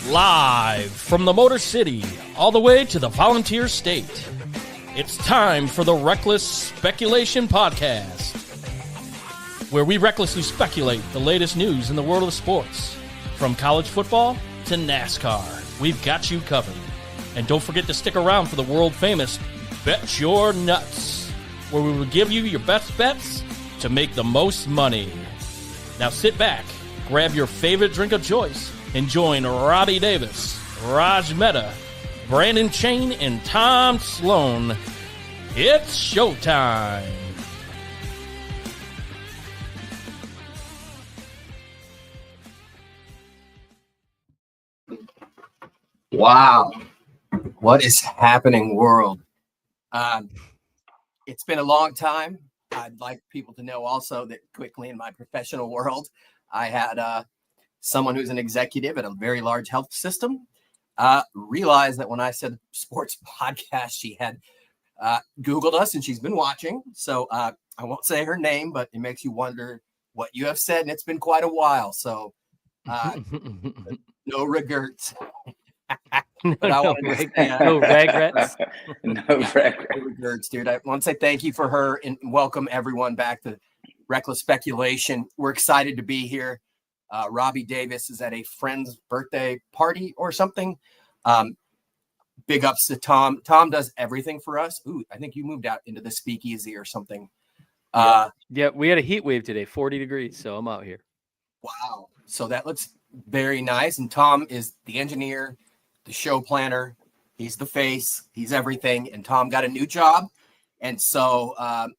Live from the Motor City, all the way to the Volunteer State. It's time for the Reckless Speculation Podcast, where we recklessly speculate the latest news in the world of sports. From college football to NASCAR, we've got you covered. And don't forget to stick around for the world-famous Bet Your Nuts, where we will give you your best bets to make the most money. Now sit back, grab your favorite drink of choice, and join Robbie Davis, Raj Mehta, Brandon Chain, and Tom Sloan. It's showtime. Wow. What is happening, world? It's been a long time. I'd like people to know also that quickly in my professional world, I had someone who's an executive at a very large health system realized that when I said sports podcast, she had Googled us and she's been watching. So I won't say her name, but it makes you wonder what you have said. And it's been quite a while. So no regrets. No regrets. No regrets, dude. I want to say thank you for her and welcome everyone back to Reckless Speculation. We're excited to be here. Robbie Davis is at a friend's birthday party or something. Big ups to Tom. Tom does everything for us. Ooh, I think you moved out into the speakeasy or something. Yeah, we had a heat wave today, 40 degrees, so I'm out here. Wow. So that looks very nice. And Tom is the engineer, the show planner. He's the face. He's everything. And Tom got a new job. And so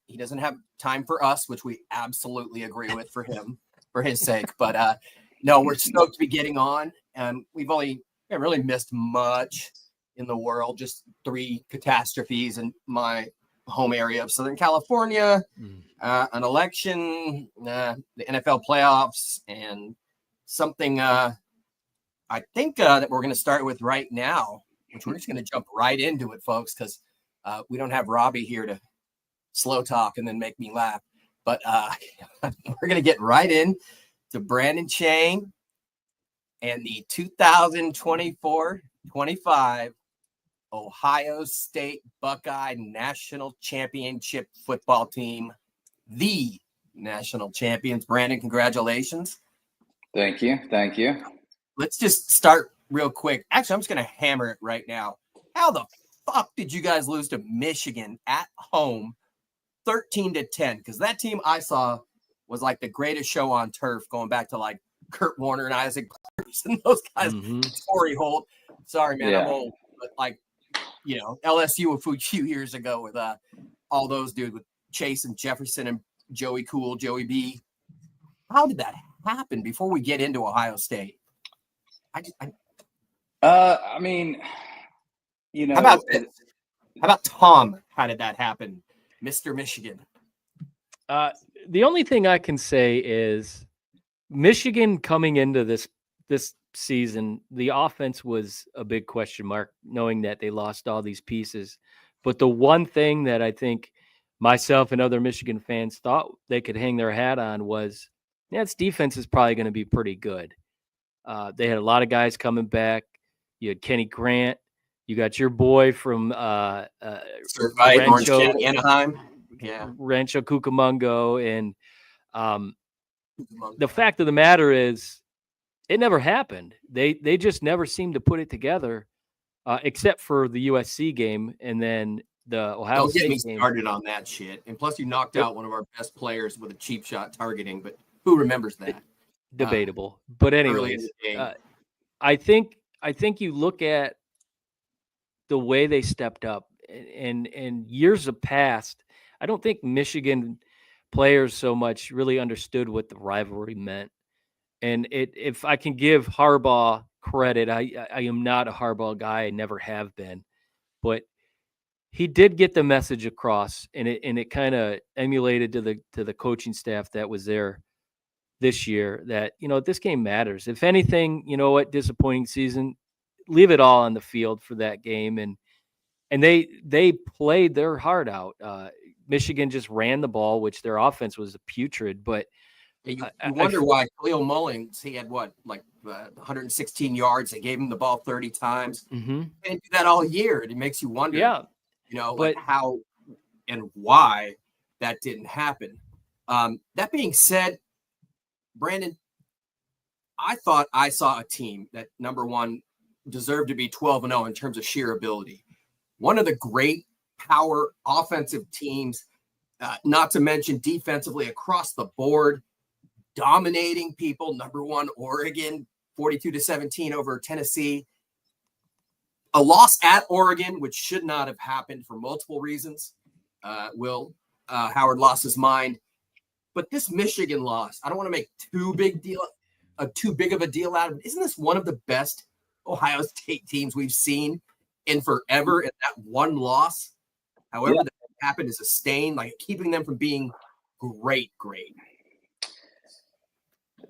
he doesn't have time for us, which we absolutely agree with for him, for his sake. But no, we're stoked to be getting on. We haven't really missed much in the world, just 3 catastrophes in my home area of Southern California, an election, the NFL playoffs, and something I think that we're going to start with right now, which we're just going to jump right into it, folks, because we don't have Robbie here to slow talk and then make me laugh. But we're going to get right in to Brandon Chain and the 2024-25 Ohio State Buckeye National Championship football team, the national champions. Brandon, congratulations. Thank you. Let's just start real quick. Actually, I'm just going to hammer it right now. How the fuck did you guys lose to Michigan at home 13-10? Because that team I saw was like the greatest show on turf, going back to like Kurt Warner and Isaac Bruce and those guys. Torrey Holt. Sorry, man, I'm old. But like, LSU a few years ago with all those dudes with Chase and Jefferson and Joey Cool, Joey B. How did that happen before we get into Ohio State? I mean, how about Tom? How did that happen, Mr. Michigan? The only thing I can say is Michigan coming into this season, the offense was a big question mark, knowing that they lost all these pieces. But the one thing that I think myself and other Michigan fans thought they could hang their hat on was, its defense is probably going to be pretty good. They had a lot of guys coming back. You had Kenny Grant. You got your boy from Rancho, Anaheim. Yeah. Rancho Cucamonga. And the fact of the matter is, it never happened. They just never seemed to put it together, except for the USC game and then the Ohio State game. Don't get me started on that shit. And plus, you knocked out one of our best players with a cheap shot targeting. But who remembers that? Debatable. But anyways, I think you look at the way they stepped up, and years have passed. I don't think Michigan players so much really understood what the rivalry meant. And if I can give Harbaugh credit, I am not a Harbaugh guy. I never have been, but he did get the message across, and it kind of emulated to the coaching staff that was there this year that, this game matters. If anything, disappointing season, leave it all on the field for that game. And they played their heart out. Michigan just ran the ball, which their offense was putrid, but you wonder why Khalil Mullins, he had 116 yards. They gave him the ball 30 times. Mm-hmm. And do that all year. It makes you wonder, like how and why that didn't happen. That being said, Brandon, I thought I saw a team that, number one, deserved to be 12-0 in terms of sheer ability. One of the great power offensive teams, not to mention defensively across the board, dominating people. Number one, Oregon, 42-17 over Tennessee. A loss at Oregon, which should not have happened for multiple reasons. Howard lost his mind. But this Michigan loss, I don't want to make too big of a deal out of it. Isn't this one of the best Ohio State teams we've seen in forever? And that one loss, however that happened, is a stain, like keeping them from being great.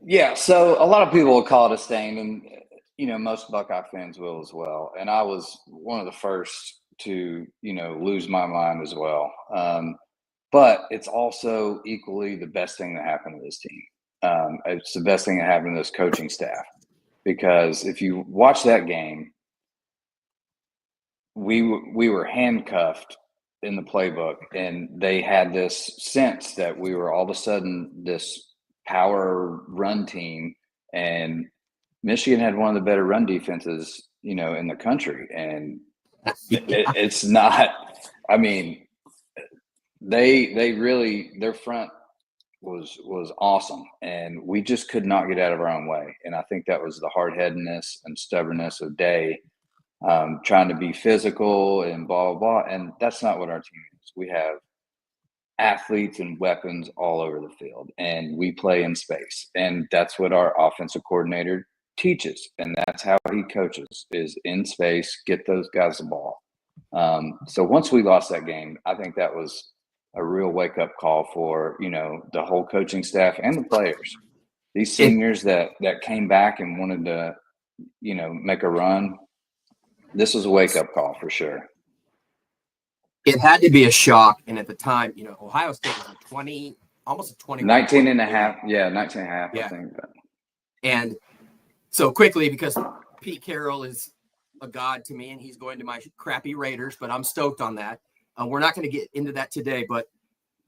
Yeah, so a lot of people will call it a stain, and most Buckeye fans will as well. And I was one of the first to lose my mind as well. But it's also equally the best thing that happened to this team. It's the best thing that happened to this coaching staff, because if you watch that game, we were handcuffed in the playbook, and they had this sense that we were all of a sudden this power run team, and Michigan had one of the better run defenses, in the country. And it's not, I mean, they really, their front was awesome, and we just could not get out of our own way. And I think that was the hard-headedness and stubbornness of Day, trying to be physical and blah, blah, blah. And that's not what our team is. We have athletes and weapons all over the field, and we play in space. And that's what our offensive coordinator teaches, and that's how he coaches, is in space, get those guys the ball. So once we lost that game, I think that was a real wake-up call for, the whole coaching staff and the players. These seniors that came back and wanted to, make a run, this was a wake-up call for sure. It had to be a shock. And at the time, Ohio State was almost a 20. 19 and a half. Yeah, 19 and a half, I think. And so quickly, because Pete Carroll is a god to me, and he's going to my crappy Raiders, but I'm stoked on that. We're not going to get into that today, but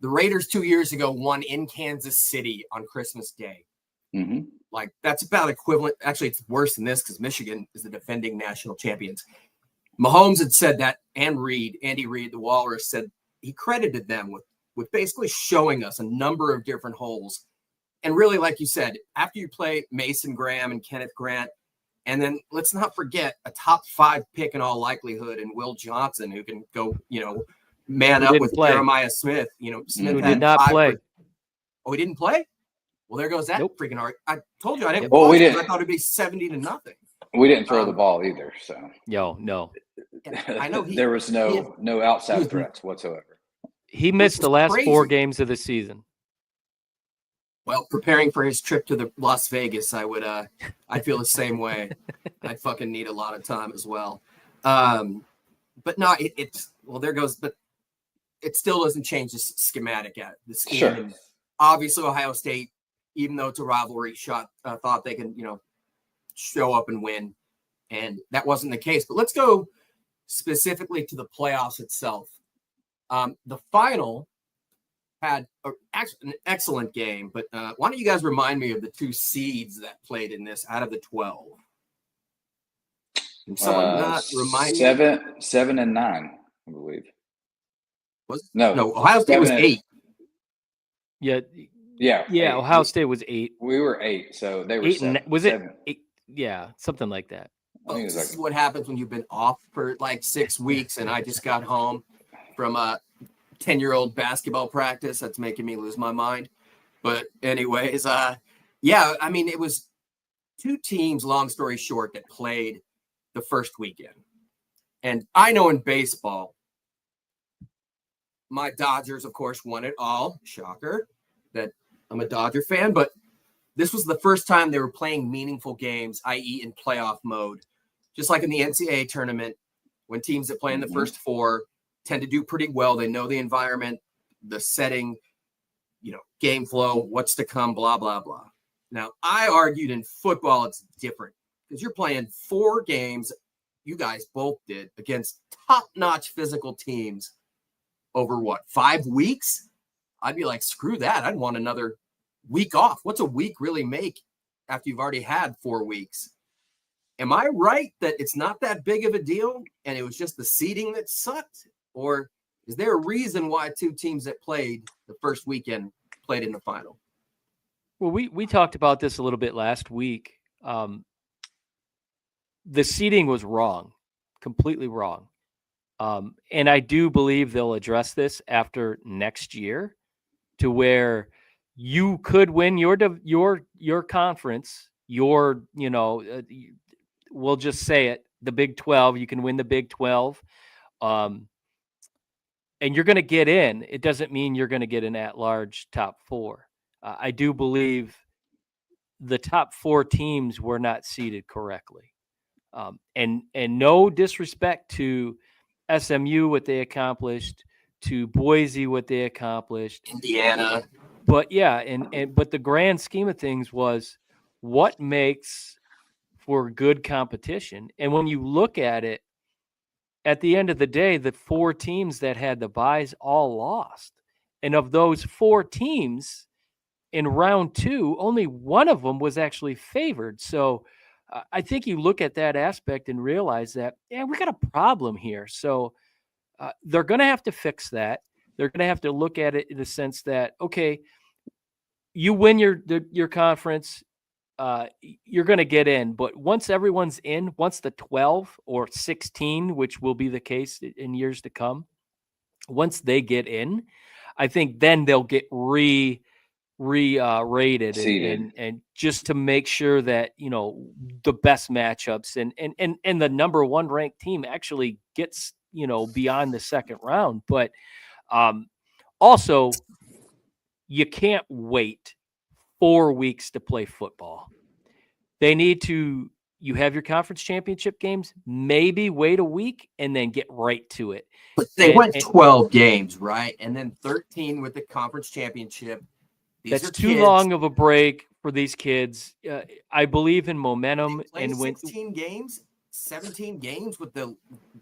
the Raiders 2 years ago won in Kansas City on Christmas Day. Mm-hmm. Like, that's about equivalent. Actually, it's worse than this because Michigan is the defending national champions. Mahomes had said that, and Andy Reid, the Walrus, said he credited them with basically showing us a number of different holes. And really, like you said, after you play Mason Graham and Kenneth Grant, and then let's not forget a top 5 pick in all likelihood, and Will Johnson, who can go, man up with Jeremiah Smith. Smith who did not play. Oh, he didn't play? Well, there goes that freaking art. I told you I didn't. Well, we didn't. I thought it'd be 70-0. We didn't throw the ball either, so. No. I know there was no outside threats whatsoever. He missed the last 4 games of the season. Well, preparing for his trip to the Las Vegas, I'd feel the same way. I'd fucking need a lot of time as well. But no, there goes. But it still doesn't change the schematic at the scheme. Sure. And obviously, Ohio State, even though it's a rivalry shot, thought they can, show up and win, and that wasn't the case. But let's go specifically to the playoffs itself. The final had an excellent game, but why don't you guys remind me of the 2 seeds that played in this out of the 12? Can someone not remind me? 7 and 9, I believe. No, Ohio State was 8. Yeah. 8. Ohio State was 8. We were 8, so they were 8. 7. Was 7. it 8? Yeah, something like that. Well, this is what happens when you've been off for like 6 weeks, and I just got home from a 10-year-old basketball practice. That's making me lose my mind. But anyways, it was 2 teams, long story short, that played the first weekend. And I know in baseball, my Dodgers, of course, won it all. Shocker that I'm a Dodger fan, but this was the first time they were playing meaningful games, i.e. in playoff mode. Just like in the NCAA tournament, when teams that play in the first 4 tend to do pretty well. They know the environment, the setting, game flow, what's to come, blah, blah, blah. Now, I argued in football it's different because you're playing 4 games, you guys both did, against top-notch physical teams over what, 5 weeks? I'd be like, screw that. I'd want another week off. What's a week really make after you've already had 4 weeks? Am I right that it's not that big of a deal and it was just the seeding that sucked? Or is there a reason why 2 teams that played the first weekend played in the final? Well, we talked about this a little bit last week. The seeding was wrong, completely wrong. And I do believe they'll address this after next year to where you could win your conference, we'll just say it, the Big 12. You can win the Big 12. And you're going to get in. It doesn't mean you're going to get an at-large top 4. I do believe the top 4 teams were not seeded correctly. And no disrespect to SMU, what they accomplished, to Boise, what they accomplished, Indiana. But yeah, but the grand scheme of things was what makes for good competition. And when you look at it, at the end of the day, the 4 teams that had the byes all lost. And of those 4 teams in round 2, only one of them was actually favored. So I think you look at that aspect and realize that, yeah, we got a problem here. So they're going to have to fix that. They're going to have to look at it in the sense that, okay, you win your conference, you're going to get in. But once everyone's in, once the 12 or 16, which will be the case in years to come, once they get in, I think then they'll get rated and just to make sure that, the best matchups and the number 1 ranked team actually gets, beyond the second round. But also you can't wait 4 weeks to play football. They need to, you have your conference championship games, maybe wait a week and then get right to it. But they went 12 games, right? And then 13 with the conference championship. That's too long of a break for these kids. I believe in momentum. And when 16 games, 17 games with the,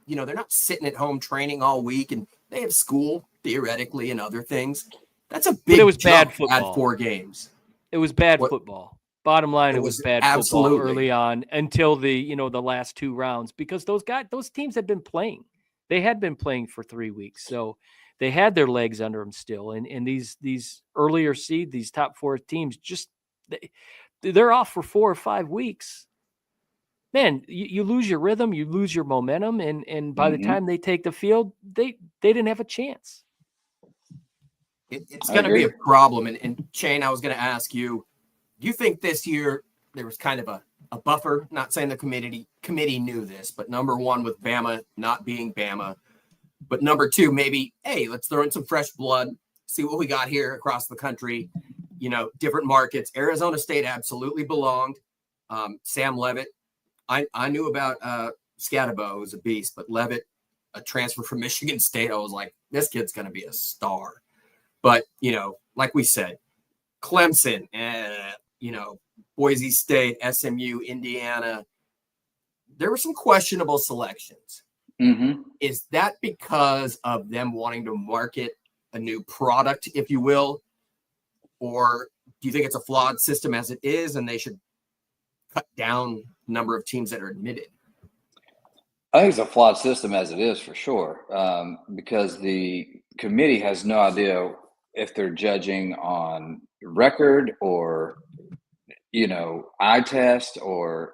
they're not sitting at home training all week and they have school theoretically and other things. That's a big. But it was bad football. At 4 games. It was bad football. Bottom line, it was bad football early on until the last 2 rounds because those teams had been playing. They had been playing for 3 weeks, so they had their legs under them still. And these earlier seed, these top 4 teams, they're off for 4 or 5 weeks. Man, you lose your rhythm, you lose your momentum, and by the time they take the field, they didn't have a chance. It's going to be a problem. And Shane, I was going to ask you, do you think this year there was kind of a buffer? Not saying the committee knew this, but number 1 with Bama not being Bama. But number 2, maybe, hey, let's throw in some fresh blood, see what we got here across the country, different markets. Arizona State absolutely belonged. Sam Leavitt, I knew about Scatabo, was a beast, but Leavitt, a transfer from Michigan State, I was like, this kid's going to be a star. But, like we said, Clemson, Boise State, SMU, Indiana, there were some questionable selections. Mm-hmm. Is that because of them wanting to market a new product, if you will? Or do you think it's a flawed system as it is and they should cut down the number of teams that are admitted? I think it's a flawed system as it is for sure, because the committee has no idea if they're judging on record or, eye test or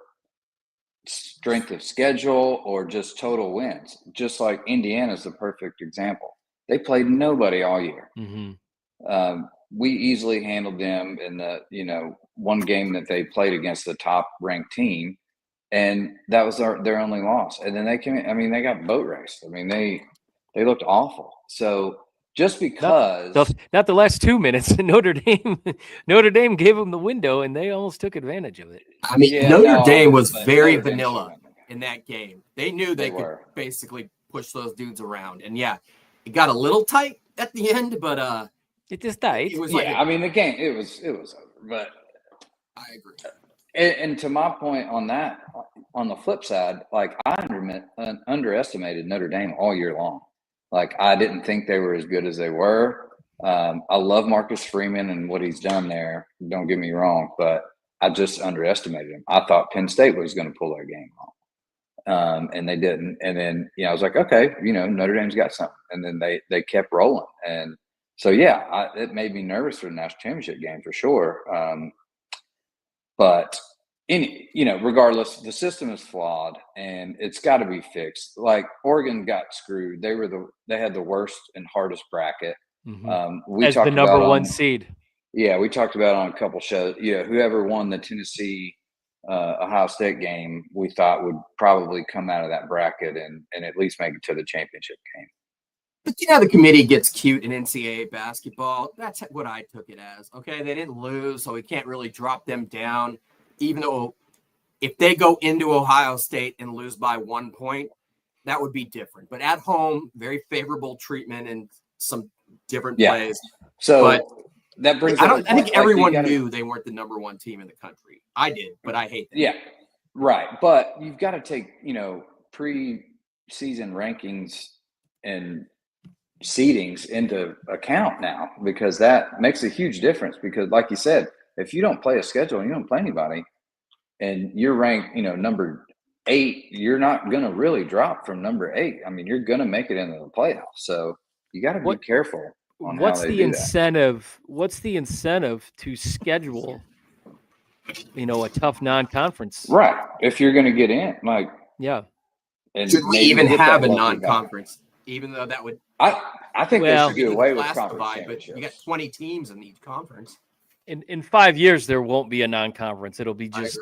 strength of schedule or just total wins. Just like Indiana's the perfect example. They played nobody all year. Mm-hmm. We easily handled them in the, one game that they played against the top ranked team. And that was their only loss. And then they got boat raced. They looked awful. So just because not the last 2 minutes, Notre Dame gave them the window and they almost took advantage of it. Notre Dame was very vanilla in that game. They knew they could basically push those dudes around. And yeah, it got a little tight at the end, but it is tight. It was the game it was over. But I agree. And to my point on that, on the flip side, like I underestimated Notre Dame all year long. Like I didn't think they were as good as they were. I love Marcus Freeman and what he's done there. Don't get me wrong, but I just underestimated him. I thought Penn State was going to pull their game off, and they didn't. And then I was like, okay, Notre Dame's got something. And then they kept rolling, and so it made me nervous for the national championship game for sure. But regardless, the system is flawed and it's got to be fixed. Like Oregon got screwed. They had the worst and hardest bracket. Mm-hmm. As the number one seed. Yeah, we talked about on a couple shows. Whoever won the Tennessee Ohio State game, we thought would probably come out of that bracket and at least make it to the championship game. But the committee gets cute in NCAA basketball. That's what I took it as. Okay, they didn't lose, so we can't really drop them down. Even though if they go into Ohio State and lose by 1 point, that would be different. But at home, very favorable treatment and some different plays. So but that brings. I think everyone knew they weren't the number one team in the country. I did, but I hate that. Yeah, right. But you've got to take pre-season rankings and seedings into account now, because that makes a huge difference. Because like you said, if you don't play a schedule and you don't play anybody and you're ranked, number 8, you're not going to really drop from number 8. I mean, you're going to make it into the playoffs. So you got to be careful on what's how they the do incentive that. What's the incentive to schedule, a tough non-conference? Right. If you're going to get in, and should we even have a non-conference? Even though that would, I think they should do away with conference but you got 20 teams in each conference. In 5 years, there won't be a non-conference. It'll be just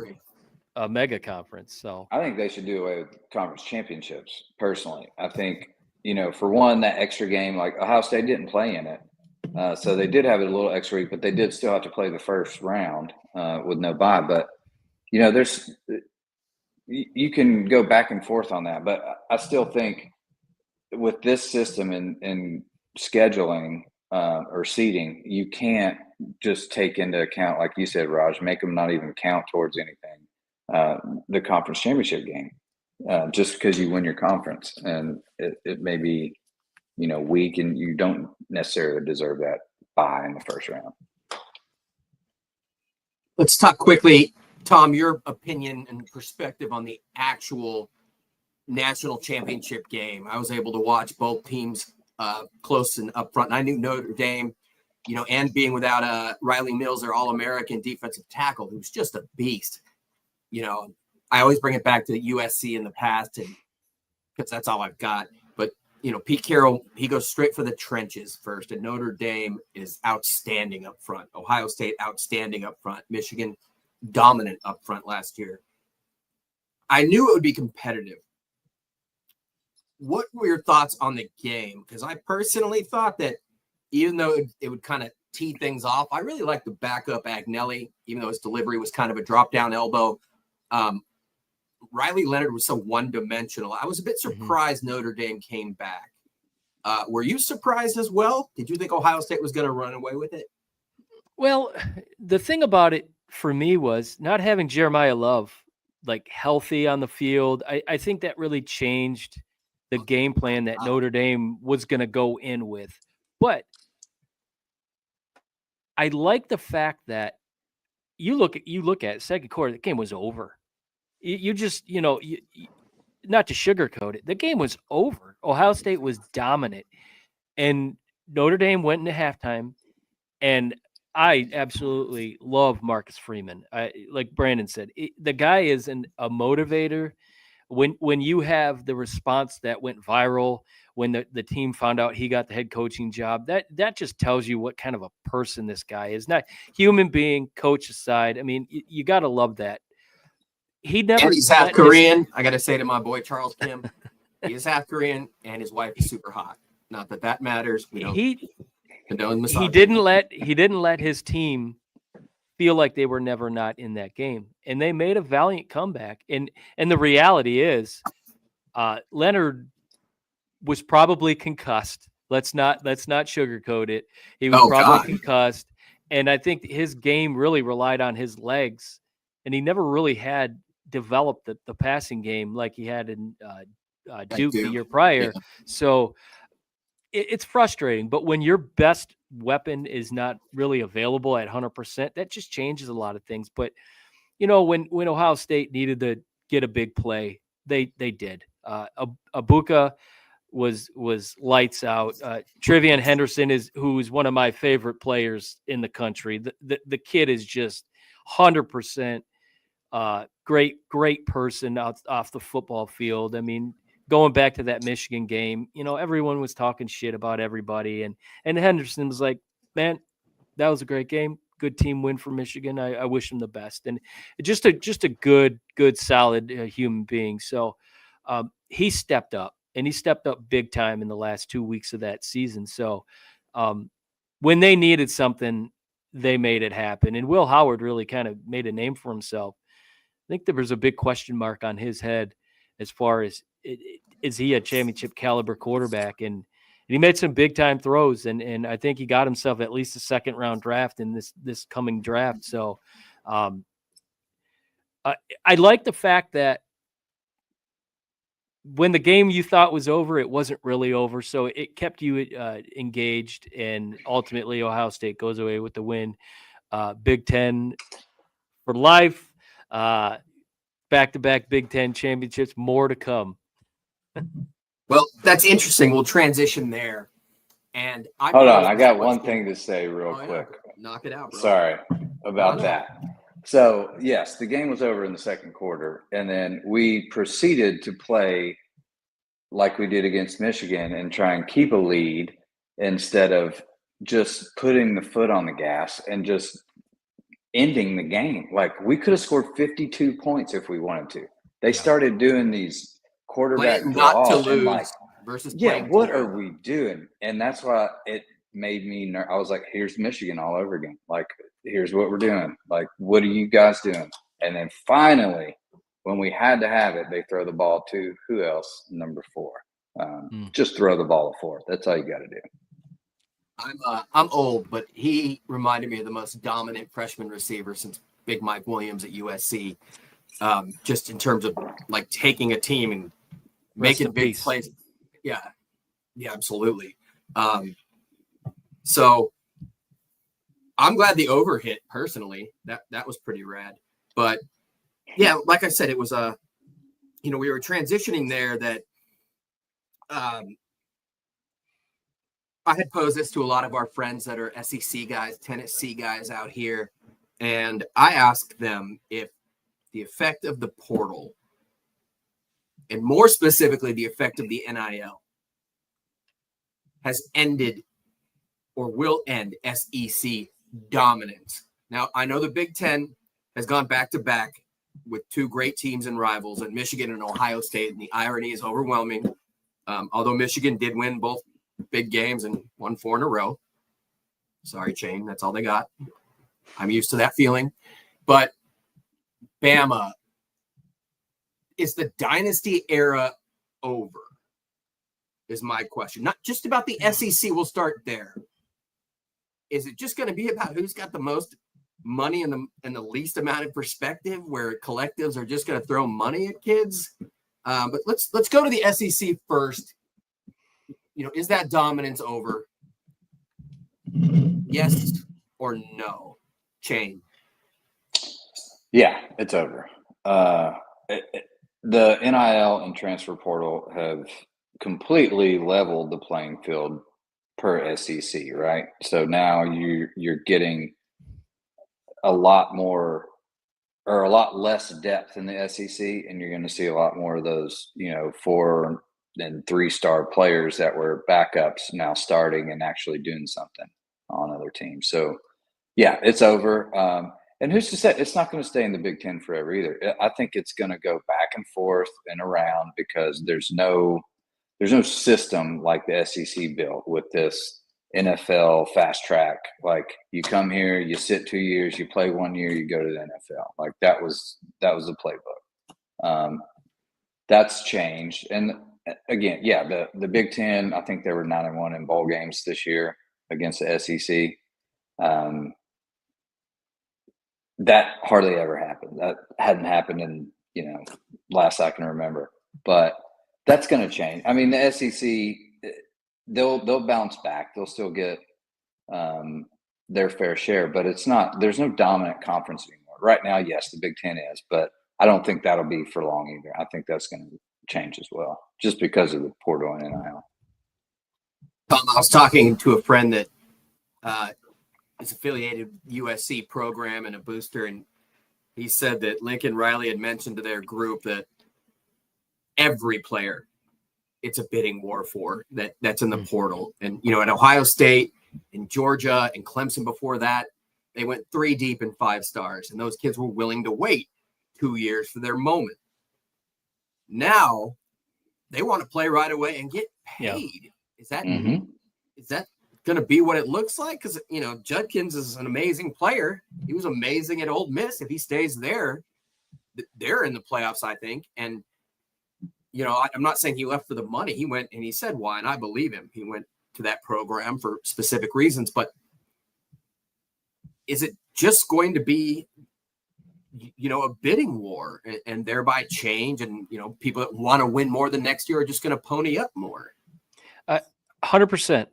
a mega conference. So I think they should do away with conference championships. Personally, I think for one, that extra game, like Ohio State didn't play in it, so they did have it a little extra week, but they did still have to play the first round with no bye. But there's you can go back and forth on that, but I still think with this system and scheduling or seeding, you can't just take into account, like you said, Raj, make them not even count towards anything, the conference championship game, just because you win your conference. And it may be, weak and you don't necessarily deserve that bye in the first round. Let's talk quickly, Tom, your opinion and perspective on the actual national championship game. I was able to watch both teams close and up front. And I knew Notre Dame, and being without Riley Mills, their All-American defensive tackle, who's just a beast. I always bring it back to USC in the past, and because that's all I've got. But Pete Carroll, he goes straight for the trenches first, and Notre Dame is outstanding up front. Ohio State outstanding up front. Michigan dominant up front last year. I knew it would be competitive. What were your thoughts on the game? Because I personally thought that even though it would kind of tee things off, I really liked the backup Agnelli, even though his delivery was kind of a drop-down elbow. Riley Leonard was so one-dimensional. I was a bit surprised Notre Dame came back. Were you surprised as well? Did you think Ohio State was going to run away with it? Well, the thing about it for me was not having Jeremiah Love healthy on the field. I think that really changed the game plan that Notre Dame was going to go in with. But I like the fact that you look at second quarter, the game was over. You just, not to sugarcoat it, the game was over. Ohio State was dominant. And Notre Dame went into halftime, and I absolutely love Marcus Freeman. Like Brandon said, the guy is a motivator. When you have the response that went viral when the team found out he got the head coaching job, that just tells you what kind of a person this guy is. Not human being, coach aside. I mean, you got to love that. And he's half Korean. I got to say to my boy Charles Kim, he is half Korean, and his wife is super hot. Not that matters. He didn't let his team feel like they were never not in that game, and they made a valiant comeback. And the reality is, Leonard was probably concussed. Let's not sugarcoat it. He was concussed, And I think his game really relied on his legs, and he never really had developed the passing game like he had in Duke the year prior. Yeah. So it's frustrating. But when your best weapon is not really available at 100%, that just changes a lot of things. But, you know, when Ohio State needed to get a big play, they did. Abuka was lights out. Trevian Henderson who's one of my favorite players in the country. The kid is just 100% great person off the football field. I mean, going back to that Michigan game, you know, everyone was talking shit about everybody, and Henderson was like, man, that was a great game. Good team win for Michigan. I wish him the best. And just a good, solid human being. So he stepped up, and he stepped up big time in the last 2 weeks of that season. So when they needed something, they made it happen. And Will Howard really kind of made a name for himself. I think there was a big question mark on his head as far as is he a championship caliber quarterback? And he made some big time throws, and I think he got himself at least a second round draft in this coming draft. So I like the fact that when the game you thought was over, it wasn't really over. So it kept you engaged, and ultimately Ohio State goes away with the win. Big Ten for life. Back-to-back Big Ten championships, more to come. Well, that's interesting. We'll transition there. And hold on, I got one thing to say real quick. Yeah. Knock it out, bro. Sorry about that. So, yes, the game was over in the second quarter, and then we proceeded to play like we did against Michigan and try and keep a lead instead of just putting the foot on the gas and just ending the game. Like, we could have scored 52 points if we wanted to. They started doing these quarterback not to lose versus what are we doing? And that's why it made me I was like, here's Michigan all over again. Like, here's what we're doing. Like, what are you guys doing? And then finally, when we had to have it, they throw the ball to who else? Number 4. Just throw the ball to 4. That's all you got to do. I'm old, but he reminded me of the most dominant freshman receiver since Big Mike Williams at USC. Just in terms of like taking a team and making big plays. Yeah, absolutely. So I'm glad the over hit personally. That was pretty rad. But yeah, like I said, it was we were transitioning there that I had posed this to a lot of our friends that are SEC guys, Tennessee guys out here, and I asked them if the effect of the portal, and more specifically the effect of the NIL, has ended or will end SEC dominance. Now, I know the Big Ten has gone back-to-back with 2 great teams and rivals, and Michigan and Ohio State, and the irony is overwhelming. Although Michigan did win both big games and won 4 in a row. Sorry, Chain, that's all they got. I'm used to that feeling. But Bama, is the dynasty era over? Is my question. Not just about the SEC. We'll start there. Is it just going to be about who's got the most money and the least amount of perspective, where collectives are just going to throw money at kids? But let's go to the SEC first. Is that dominance over? Yes or no? Chain. Yeah, it's over. The NIL and transfer portal have completely leveled the playing field per SEC, right? So now you're getting a lot more or a lot less depth in the SEC, and you're going to see a lot more of those, 4 and 3-star players that were backups now starting and actually doing something on other teams. So, yeah, it's over. And who's to say it's not going to stay in the Big Ten forever either? I think it's going to go back and forth and around because there's no system like the SEC built with this NFL fast track. Like, you come here, you sit 2 years, you play 1 year, you go to the NFL. Like, that was the playbook. That's changed. And again, yeah, the Big Ten, I think they were 9-1 in bowl games this year against the SEC. that hardly ever happened. That hadn't happened in, last I can remember. But that's going to change. I mean, the SEC, they'll bounce back. They'll still get their fair share, but there's no dominant conference anymore. Right now, yes, the Big Ten is, but I don't think that'll be for long either. I think that's going to change as well, just because of the portal and NIL. I was talking to a friend that is affiliated USC program and a booster, and he said that Lincoln Riley had mentioned to their group that every player, it's a bidding war for that's in the portal. And, at Ohio State and Georgia and Clemson before that, they went 3 deep in 5 stars, and those kids were willing to wait 2 years for their moment. Now they want to play right away and get paid. Yeah. Is that going to be what it looks like? Because, Judkins is an amazing player. He was amazing at Ole Miss. If he stays there, they're in the playoffs, I think. And, I'm not saying he left for the money. He went and he said why, and I believe him. He went to that program for specific reasons. But is it just going to be, a bidding war and thereby change? And, people that want to win more the next year are just going to pony up more. 100%.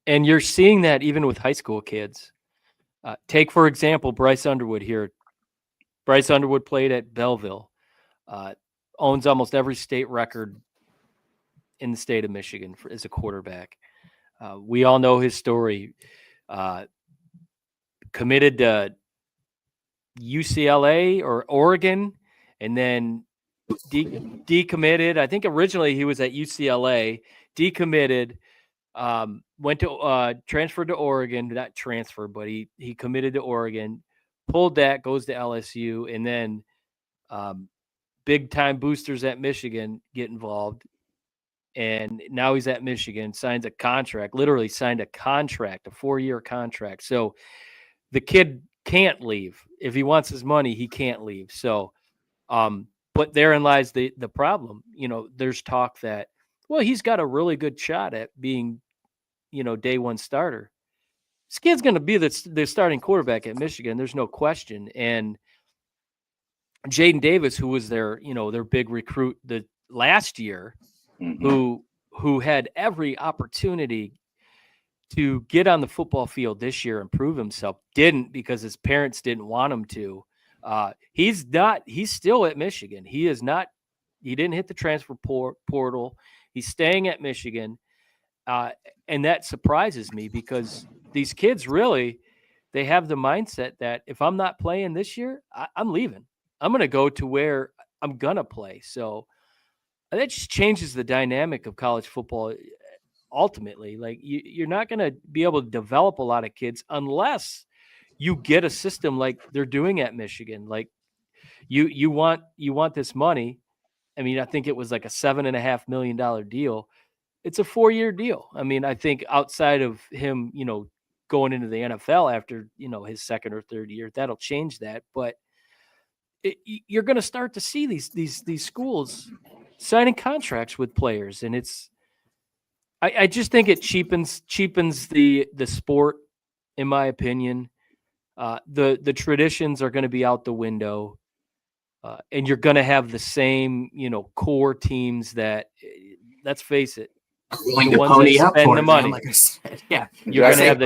And you're seeing that even with high school kids. Take, for example, Bryce Underwood here. Bryce Underwood played at Belleville, owns almost every state record in the state of Michigan as a quarterback. We all know his story. Committed to UCLA or Oregon, and then decommitted. I think originally he was at UCLA, decommitted, went to transferred to Oregon, not transferred, but he committed to Oregon, pulled that, goes to LSU, and then big time boosters at Michigan get involved. And now he's at Michigan, signs a contract, literally signed a contract, a 4-year contract. So the kid can't leave. If he wants his money, he can't leave. So, but therein lies the problem. There's talk that, well, he's got a really good shot at being, day one starter. This kid's going to be the starting quarterback at Michigan. There's no question. And Jaden Davis, who was their big recruit the last year, who had every opportunity to get on the football field this year and prove himself, didn't, because his parents didn't want him to. He's still at Michigan. He didn't hit the transfer portal. He's staying at Michigan. And that surprises me, because these kids really, they have the mindset that if I'm not playing this year, I'm leaving. I'm going to go to where I'm going to play. So that just changes the dynamic of college football. Ultimately, like you're not going to be able to develop a lot of kids unless you get a system like they're doing at Michigan. Like you want this money. I mean, I think it was like a $7.5 million deal. It's a 4-year deal. I mean, I think outside of him, going into the NFL after, his second or third year, that'll change that. But you're going to start to see these schools signing contracts with players, and I just think it cheapens the sport, in my opinion. The traditions are going to be out the window, and you're going to have the same, core teams that, let's face it, willing to pony up for the money. Man, like I said, yeah, you're going to have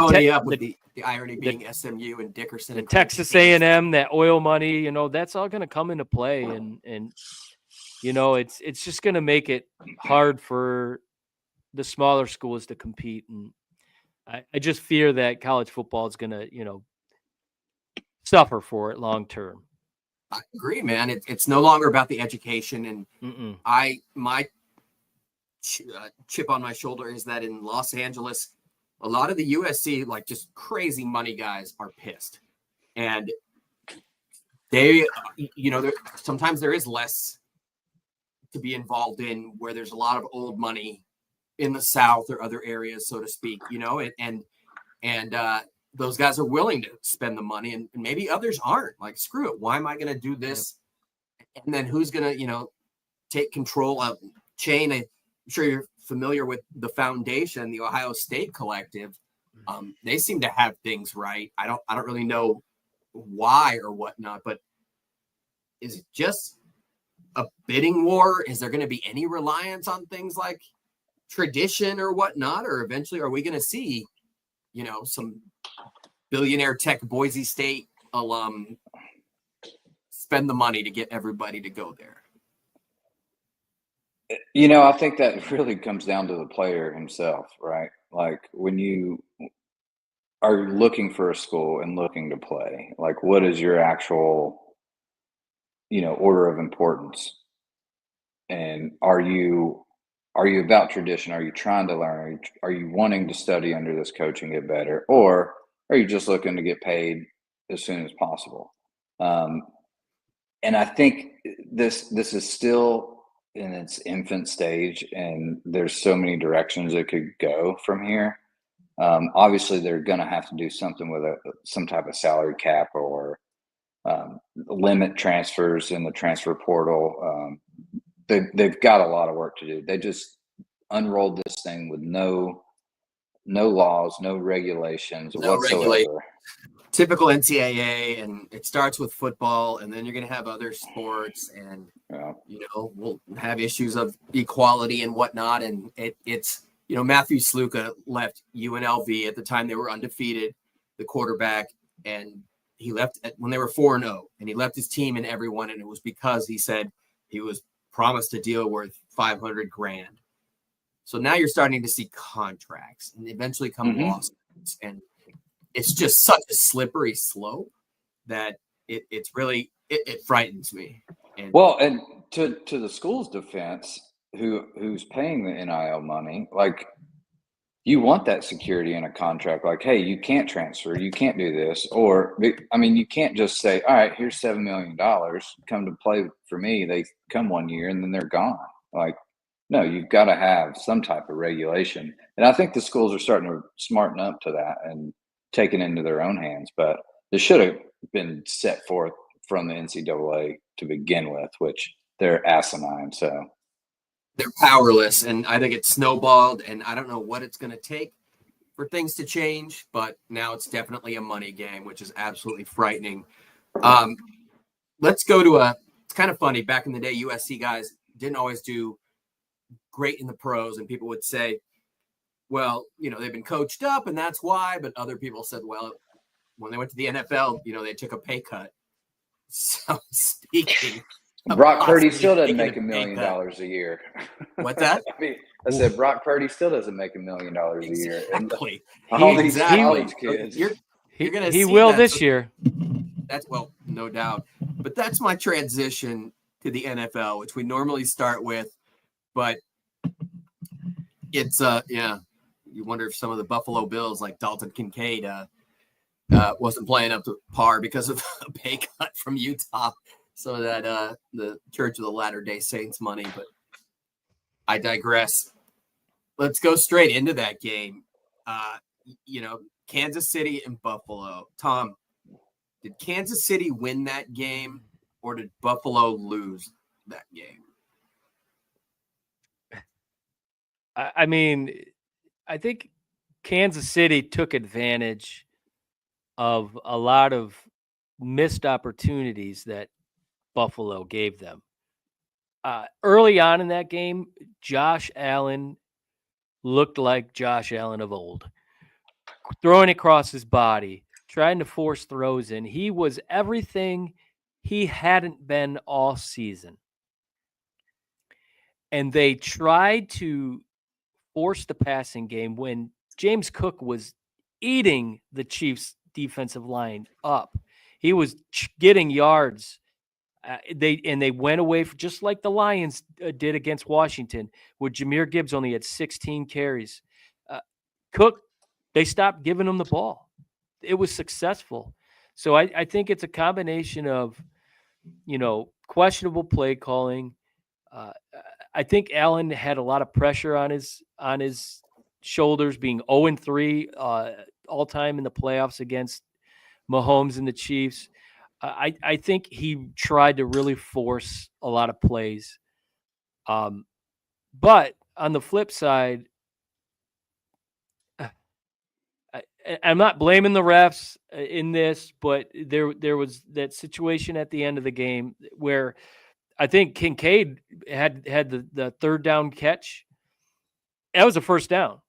the irony being SMU and Dickerson, the Texas A&M, that oil money. That's all going to come into play, and it's just going to make it hard for the smaller schools to compete. And I just fear that college football is going to, suffer for it long term. I agree, man. It's no longer about the education. And my chip on my shoulder is that in Los Angeles, a lot of the USC, like just crazy money guys, are pissed. And they, sometimes there is less to be involved in where there's a lot of old money in the South or other areas, so to speak, and those guys are willing to spend the money, and maybe others aren't. Like, screw it. Why am I going to do this? And then who's going to, take control of chain? I'm sure you're familiar with the foundation, the Ohio State Collective. They seem to have things right. I don't really know why or whatnot, but is it just a bidding war? Is there going to be any reliance on things like tradition or whatnot? Or eventually are we going to see, some billionaire tech Boise State alum spend the money to get everybody to go there? I think that really comes down to the player himself, right? Like when you are looking for a school and looking to play, like what is your actual, order of importance? And are you about tradition? Are you trying to learn? Are you wanting to study under this coach and get better? Or are you just looking to get paid as soon as possible? And I think this is still in its infant stage, and there's so many directions it could go from here. Obviously, they're going to have to do something with some type of salary cap or limit transfers in the transfer portal. They've got a lot of work to do. They just unrolled this thing with no laws, no regulations whatsoever. Typical NCAA, and it starts with football, and then you're going to have other sports, and we'll have issues of equality and whatnot. And it's Matthew Sluka left UNLV at the time they were undefeated, the quarterback, and he left when they were 4-0, and he left his team and everyone, and it was because he said he was promised a deal worth $500,000. So now you're starting to see contracts and eventually come lawsuits, and it's just such a slippery slope that it frightens me. And to the school's defense, who's paying the NIL money, like you want that security in a contract, like, hey, you can't transfer, you can't do this, or you can't just say, all right, here's $7 million, come to play for me. They come 1 year and then they're gone. Like, no, you've got to have some type of regulation, and I think the schools are starting to smarten up to that and take it into their own hands. But this should have been set forth from the NCAA to begin with, which they're asinine. So they're powerless, and I think it's snowballed, and I don't know what it's going to take for things to change, but now it's definitely a money game, which is absolutely frightening. Let's go to it's kind of funny. Back in the day, USC guys didn't always do great in the pros, and people would say, well, they've been coached up and that's why, but other people said, well, when they went to the NFL, they took a pay cut. So speaking, Brock Purdy still doesn't make $1 million a year. What's that? I said Brock Purdy still doesn't make $1 million a year. Exactly. All these college kids. You're gonna he will this year. That's no doubt. But that's my transition to the NFL, which we normally start with, but it's you wonder if some of the Buffalo Bills, like Dalton Kincaid, wasn't playing up to par because of a pay cut from Utah, so that the Church of the Latter-day Saints money. But I digress. Let's go straight into that game. Kansas City and Buffalo. Tom, did Kansas City win that game, or did Buffalo lose that game? I think Kansas City took advantage of a lot of missed opportunities that Buffalo gave them. Early on in that game, Josh Allen looked like Josh Allen of old, throwing across his body, trying to force throws in. He was everything he hadn't been all season. And they tried to force the passing game when James Cook was eating the Chiefs' defensive line up. He was getting yards. They went away for, just like the Lions did against Washington, where Jahmyr Gibbs only had 16 carries. Cook, they stopped giving him the ball. It was successful. So I think it's a combination of, questionable play calling. I think Allen had a lot of pressure on his shoulders, being 0-3 all time in the playoffs against Mahomes and the Chiefs. I think he tried to really force a lot of plays. But on the flip side, I'm not blaming the refs in this, but there was that situation at the end of the game where I think Kincaid had the third down catch. That was a first down.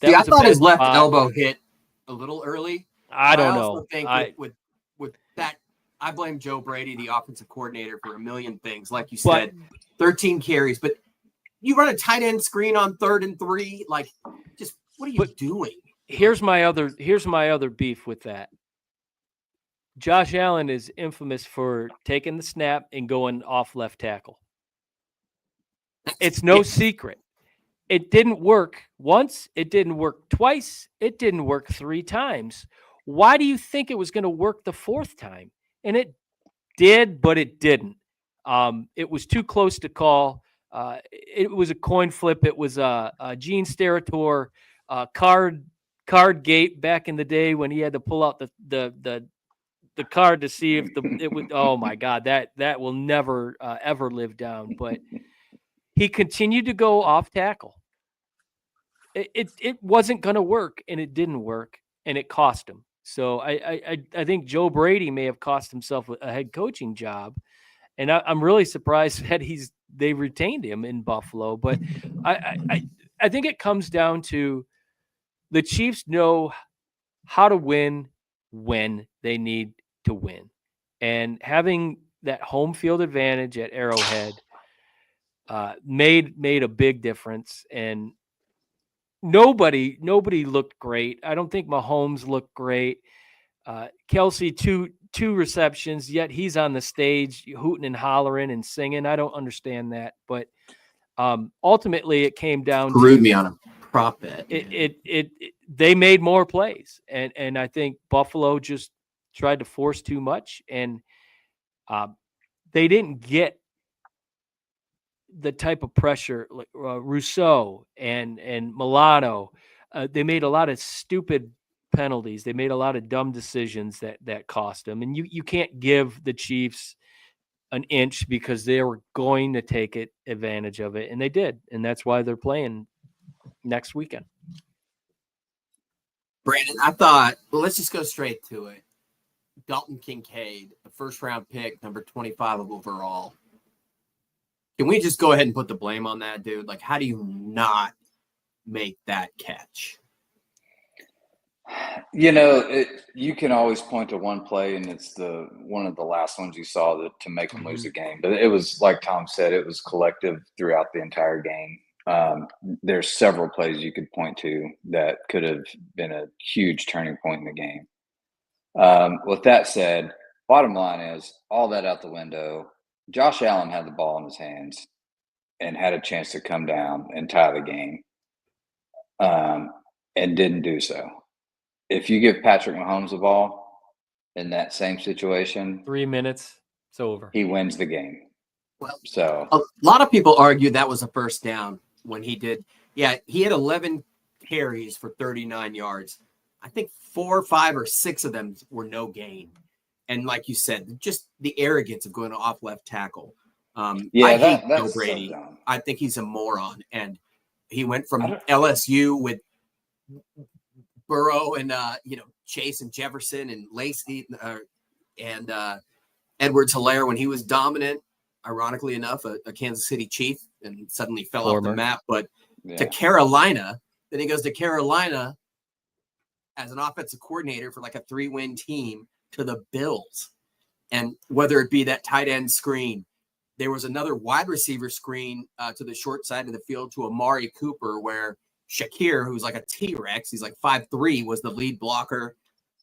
See, I thought his left elbow hit a little early. I don't know. I also think with that, I blame Joe Brady, the offensive coordinator, for a million things. Like you said, 13 carries, but you run a tight end screen on 3rd and 3. Like, just what are you doing? Here's my other beef with that. Josh Allen is infamous for taking the snap and going off left tackle. It's no secret. It didn't work once. It didn't work twice. It didn't work 3 times. Why do you think it was going to work the 4th time? And it did, but it didn't. It was too close to call. It was a coin flip. It was a Gene Steratore card gate back in the day when he had to pull out the card to see if it would. Oh my God, that will never ever live down. But he continued to go off tackle. It wasn't going to work, and it didn't work, and it cost him. So I think Joe Brady may have cost himself a head coaching job, and I'm really surprised that they retained him in Buffalo. But I think it comes down to the Chiefs know how to win when they need to win, and having that home field advantage at Arrowhead made a big difference. And nobody looked great. I don't think Mahomes looked great. Kelsey, two receptions, yet he's on the stage hooting and hollering and singing. I don't understand that, but ultimately it came down to me on a prop bet. They made more plays, and I think Buffalo just tried to force too much, and they didn't get the type of pressure like Rousseau and Milano. They made a lot of stupid penalties. They made a lot of dumb decisions that cost them. And you can't give the Chiefs an inch because they were going to take advantage of it, and they did. And that's why they're playing next weekend. Brandon, I thought, well, let's just go straight to it. Dalton Kincaid, the first round pick, number 25 overall. Can we just go ahead and put the blame on that dude? Like, how do you not make that catch? You know, you can always point to one play, and it's one of the last ones you saw to make them lose the game. But it was, like Tom said, it was collective throughout the entire game. There's several plays you could point to that could have been a huge turning point in the game. With that said, bottom line is all that out the window. Josh Allen had the ball in his hands and had a chance to come down and tie the game, and didn't do so. If you give Patrick Mahomes the ball in that same situation, 3 minutes, it's over. He wins the game. Well, so a lot of people argue that was a first down when he did. Yeah, he had 11 carries for 39 yards. I think 4, 5, or 6 of them were no gain. And like you said, just the arrogance of going off left tackle. I hate Joe Brady. So I think he's a moron. And he went from LSU with Burrow and Chase and Jefferson and Lacey and Edwards-Helaire when he was dominant. Ironically enough, a Kansas City Chief, and suddenly fell off the map. But to Carolina, then he goes to Carolina as an offensive coordinator for like a 3-win team to the Bills. And whether it be that tight end screen, there was another wide receiver screen to the short side of the field to Amari Cooper, where Shakir, who's like a T-Rex, he's like 5'3", was the lead blocker.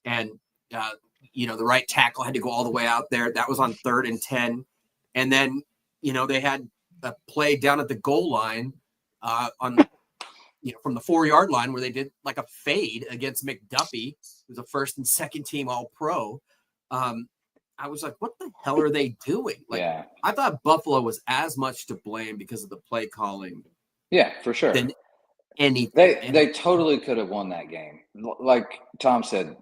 And, the right tackle had to go all the way out there. That was on 3rd and 10. And then, they had a play down at the goal line from the 4-yard line where they did like a fade against McDuffie, who's a first and second team All-Pro. I was like, what the hell are they doing? I thought Buffalo was as much to blame because of the play calling. Yeah, for sure. Than anything. They totally could have won that game. Like Tom said,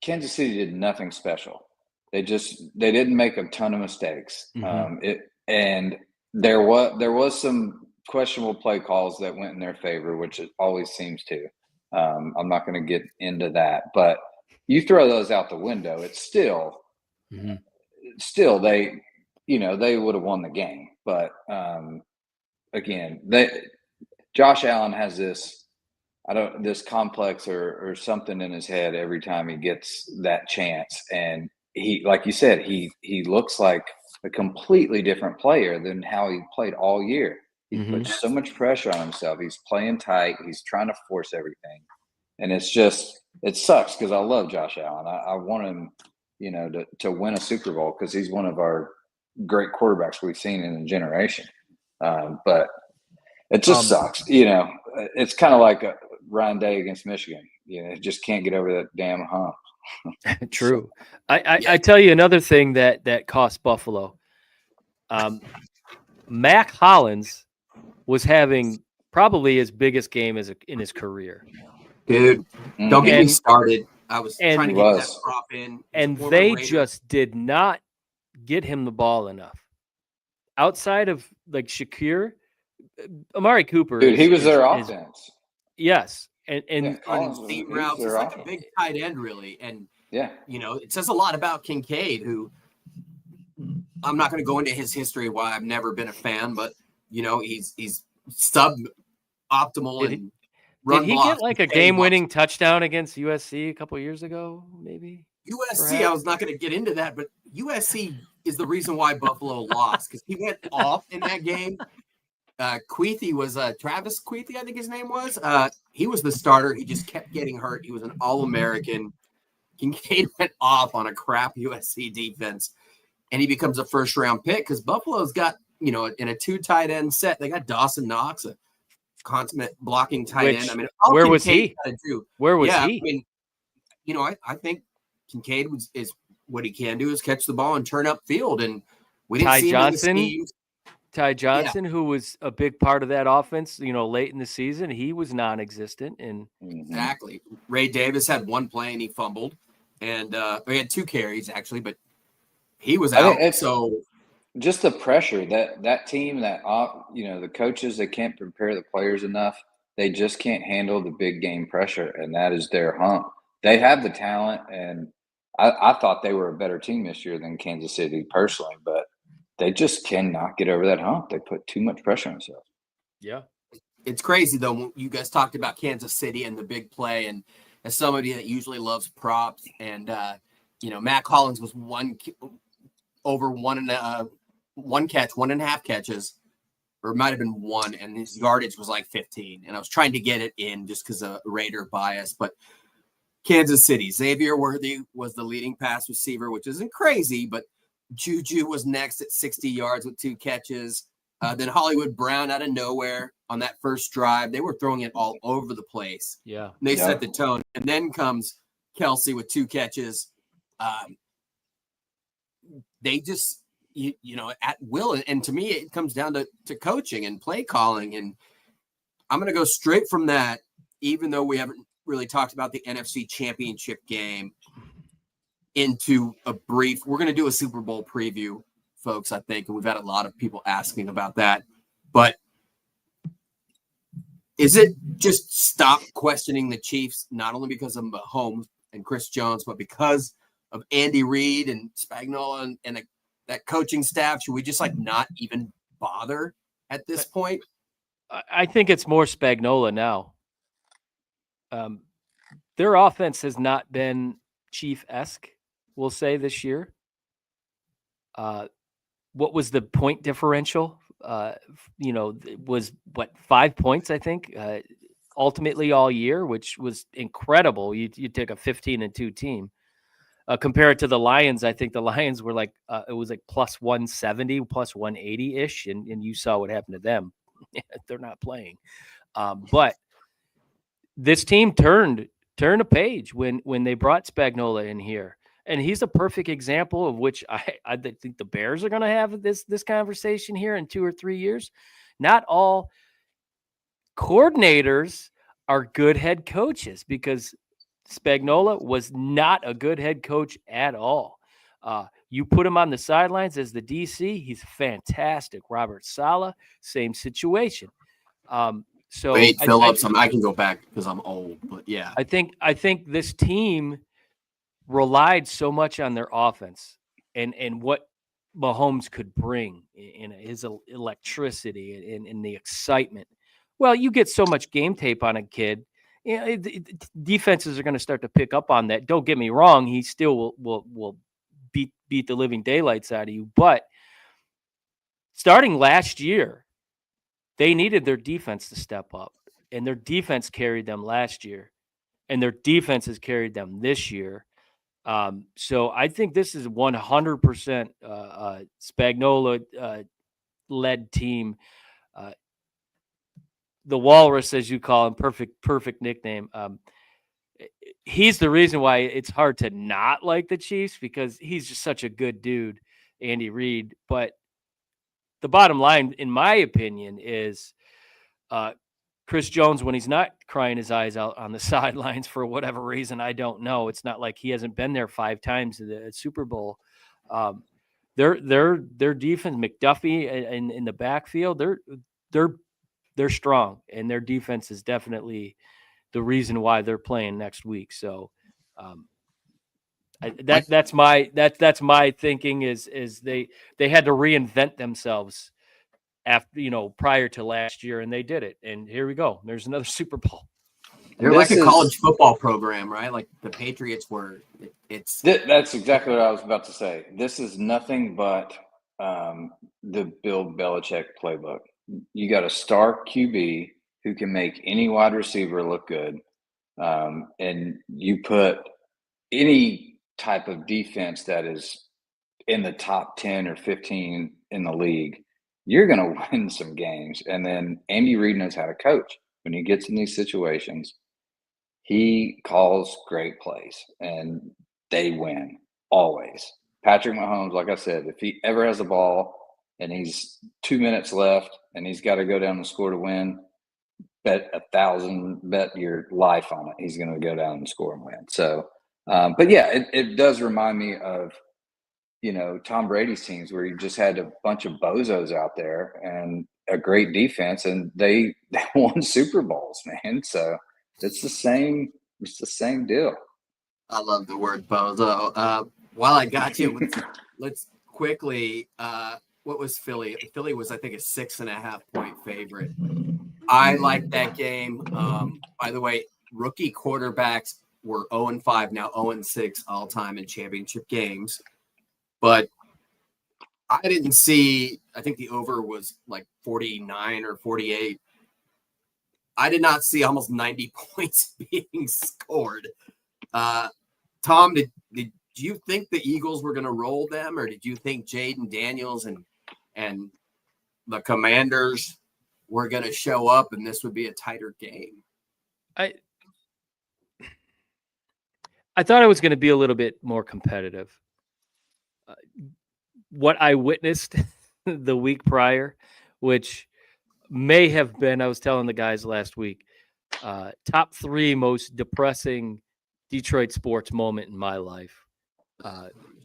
Kansas City did nothing special. They didn't make a ton of mistakes. And there was some questionable play calls that went in their favor, which it always seems to. I'm not going to get into that, but you throw those out the window, it's still they, they would have won the game. But again, Josh Allen has this complex or something in his head every time he gets that chance, and he, like you said, he looks like a completely different player than how he played all year. He puts so much pressure on himself. He's playing tight. He's trying to force everything. And it sucks because I love Josh Allen. I want him, to win a Super Bowl because he's one of our great quarterbacks we've seen in a generation. But it just sucks. It's kind of like Ryan Day against Michigan. Just can't get over that damn hump. True. I tell you another thing that cost Buffalo. Mac Hollins was having probably his biggest game in his career. Dude, don't get me started. I was trying to get that prop in. And they just did not get him the ball enough. Outside of like Shakir, Amari Cooper. Dude, he was their offense. Yes. And on deep routes, it's like a big tight end, really. And, it says a lot about Kincaid, who I'm not going to go into his history, why I've never been a fan, but, he's sub-optimal and run. Did he get like a game-winning touchdown against USC a couple of years ago, maybe? USC, perhaps? I was not going to get into that, but USC is the reason why Buffalo lost, because he went off in that game. Kuithe was Travis Kuithe, I think his name was. He was the starter. He just kept getting hurt. He was an All-American. Kincaid went off on a crap USC defense, and he becomes a first-round pick because Buffalo's got, in a 2 tight end set, they got Dawson Knox, a consummate blocking tight end. I mean, where was he? Where was he? I mean, I think Kincaid is what he can do is catch the ball and turn up field, and we didn't see him in the schemes. Ty Johnson, who was a big part of that offense, late in the season, he was non-existent. And exactly, Ray Davis had 1 play and he fumbled, and he had 2 carries actually, but he was out. So just the pressure that team, the coaches, they can't prepare the players enough. They just can't handle the big game pressure, and that is their hump. They have the talent, and I thought they were a better team this year than Kansas City personally, but they just cannot get over that hump. They put too much pressure on themselves. Yeah. It's crazy, though. When you guys talked about Kansas City and the big play, and as somebody that usually loves props, and, Mac Hollins was 1.5 catches, or it might have been 1, and his yardage was like 15. And I was trying to get it in just because of Raider bias. But Kansas City, Xavier Worthy was the leading pass receiver, which isn't crazy, but Juju was next at 60 yards with 2 catches. Then Hollywood Brown out of nowhere on that first drive. They were throwing it all over the place. Yeah. And they set the tone. And then comes Kelsey with 2 catches. They just, at will. And to me, it comes down to coaching and play calling. And I'm going to go straight from that, even though we haven't really talked about the NFC Championship game, into a brief. We're going to do a Super Bowl preview, folks, I think, and we've had a lot of people asking about that. But is it just stop questioning the Chiefs, not only because of Mahomes and Chris Jones, but because of Andy Reid and Spagnuolo and that coaching staff? Should we just not even bother at this point? I think it's more Spagnuolo now. Their offense has not been Chief-esque, we'll say, this year. What was the point differential? Was 5 points, I think, ultimately all year, which was incredible. You take a 15-2 team. Compared to the Lions, I think the Lions were it was like plus 170, plus 180-ish, and you saw what happened to them. They're not playing. But this team turned a page when they brought Spagnuolo in here. And he's a perfect example of which I think the Bears are going to have this conversation here in 2 or 3 years. Not all coordinators are good head coaches, because Spagnuolo was not a good head coach at all. You put him on the sidelines as the DC, he's fantastic. Robert Saleh, same situation. So Wade Phillips, I can go back because I'm old, but yeah. I think this team relied so much on their offense and what Mahomes could bring in his electricity and the excitement. Well, you get so much game tape on a kid. Defenses are going to start to pick up on that. Don't get me wrong; he still will beat the living daylights out of you. But starting last year, they needed their defense to step up, and their defense carried them last year, and their defense has carried them this year. So I think this is 100% Spagnuolo led team. The Walrus, as you call him, perfect nickname. He's the reason why it's hard to not like the Chiefs, because he's just such a good dude, Andy Reid. But the bottom line, in my opinion, is Chris Jones, when he's not crying his eyes out on the sidelines for whatever reason, I don't know. It's not like he hasn't been there 5 times at the Super Bowl. Their defense, McDuffie in the backfield, they're strong, and their defense is definitely the reason why they're playing next week. So that's my thinking is they had to reinvent themselves after, prior to last year, and they did it. And here we go. There's another Super Bowl. They're like a college football program, right? Like the Patriots were. That's exactly what I was about to say. This is nothing but the Bill Belichick playbook. You got a star QB who can make any wide receiver look good, and you put any type of defense that is in the top 10 or 15 in the league, you're going to win some games. And then Andy Reid knows how to coach. When he gets in these situations, he calls great plays, and they win always. Patrick Mahomes, like I said, if he ever has the ball and he's 2 minutes left and he's got to go down and score to win, bet your life on it. He's going to go down and score and win. So, but yeah, it does remind me of, Tom Brady's teams where you just had a bunch of bozos out there and a great defense, and they won Super Bowls, man. So it's the same deal. I love the word bozo. While I got you, let's quickly, what was Philly? Philly was, I think, a 6.5 point favorite. I like that game. By the way, rookie quarterbacks were 0-5, now 0-6 all time in championship games. But I didn't see, I think the over was like 49 or 48. I did not see almost 90 points being scored. Tom, did you think the Eagles were going to roll them, or did you think Jaden Daniels and the Commanders were going to show up and this would be a tighter game? I thought it was going to be a little bit more competitive. What I witnessed the week prior, which may have been, I was telling the guys last week, top 3 most depressing Detroit sports moment in my life.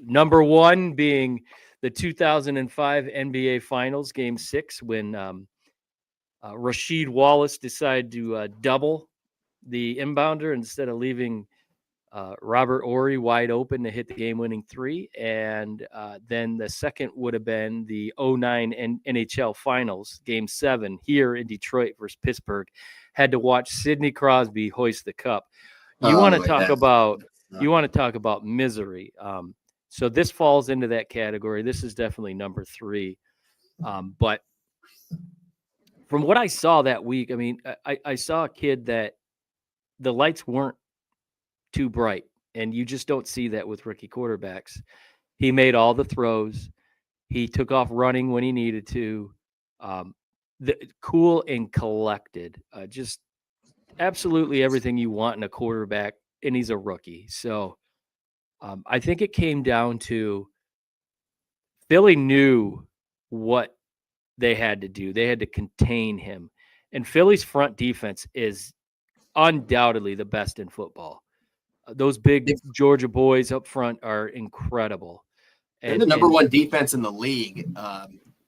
Number 1 being the 2005 NBA Finals, Game 6, when Rasheed Wallace decided to double the inbounder instead of leaving Robert Horry wide open to hit the game-winning 3. And then the second would have been the 2009 NHL Finals, Game 7, here in Detroit versus Pittsburgh. Had to watch Sidney Crosby hoist the cup. You want to talk about misery. So this falls into that category. This is definitely number 3. But from what I saw that week, I mean, I saw a kid that the lights weren't too bright, and you just don't see that with rookie quarterbacks. He made all the throws. He took off running when he needed to. Cool and collected. Just absolutely everything you want in a quarterback, and he's a rookie. So I think it came down to Philly knew what they had to do. They had to contain him. And Philly's front defense is undoubtedly the best in football. Those big Georgia boys up front are incredible. They're the number 1 defense in the league.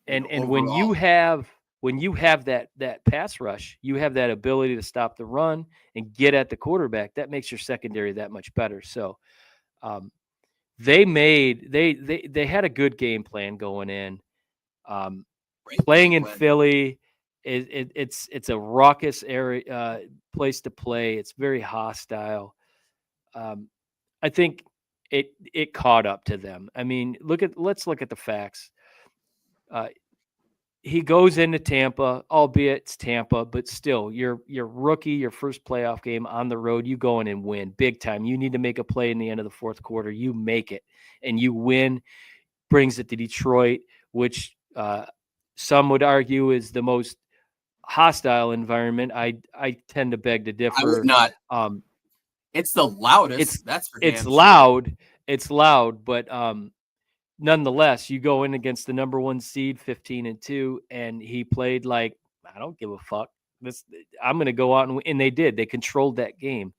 And when you have when you have that pass rush, you have that ability to stop the run and get at the quarterback. That makes your secondary that much better. So they had a good game plan going in. Playing in Philly, it's a raucous area, place to play. It's very hostile. I think it caught up to them. I mean, let's look at the facts. He goes into Tampa, albeit it's Tampa, but still, your rookie, your first playoff game on the road, you go in and win big time. You need to make a play in the end of the fourth quarter. You make it, and you win. Brings it to Detroit, which some would argue is the most hostile environment. I tend to beg to differ. I would not. It's the loudest. That's for damn it's sure. loud. It's loud, but nonetheless, you go in against the number 1 seed, 15-2, and he played like, I don't give a fuck. I'm going to go out and they did. They controlled that game.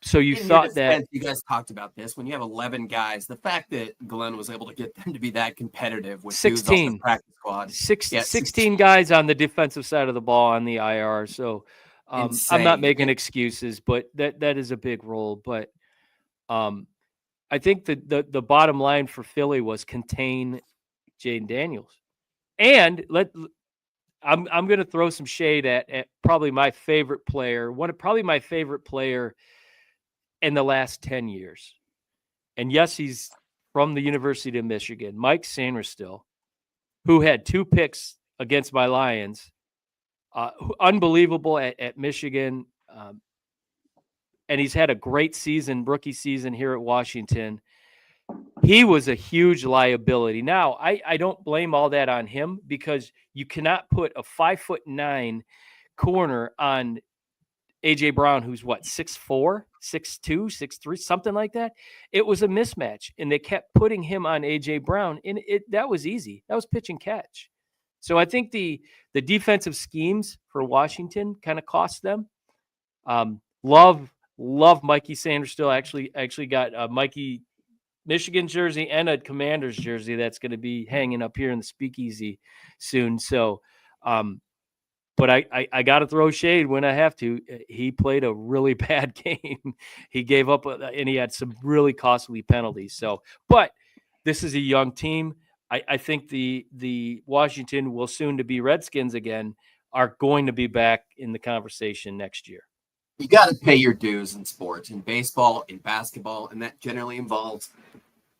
So you thought that you guys talked about this when you have 11 guys, the fact that Glenn was able to get them to be that competitive with 16 practice squad, 16 guys on the defensive side of the ball on the IR. So I'm not making excuses, but that is a big role. But I think the bottom line for Philly was contain Jayden Daniels, and I'm going to throw some shade at probably my favorite player, probably my favorite player in the last 10 years. And yes, he's from the University of Michigan, Mike Sainristil, who had 2 picks against my Lions, unbelievable at Michigan. And he's had a great season, rookie season here at Washington. He was a huge liability. Now, I don't blame all that on him, because you cannot put a 5'9" corner on A.J. Brown, who's 6'4", 6'2", 6'3", something like that. It was a mismatch, and they kept putting him on A.J. Brown, and that was easy. That was pitch and catch. So I think the defensive schemes for Washington kind of cost them. Love Mikey Sainristil. Actually got a Mikey Michigan jersey and a Commanders jersey that's going to be hanging up here in the speakeasy soon. So, but I got to throw shade when I have to. He played a really bad game. He gave up, and he had some really costly penalties. So, but this is a young team. I think the Washington will soon to be Redskins again are going to be back in the conversation next year. You got to pay your dues in sports, in baseball, in basketball, and that generally involves,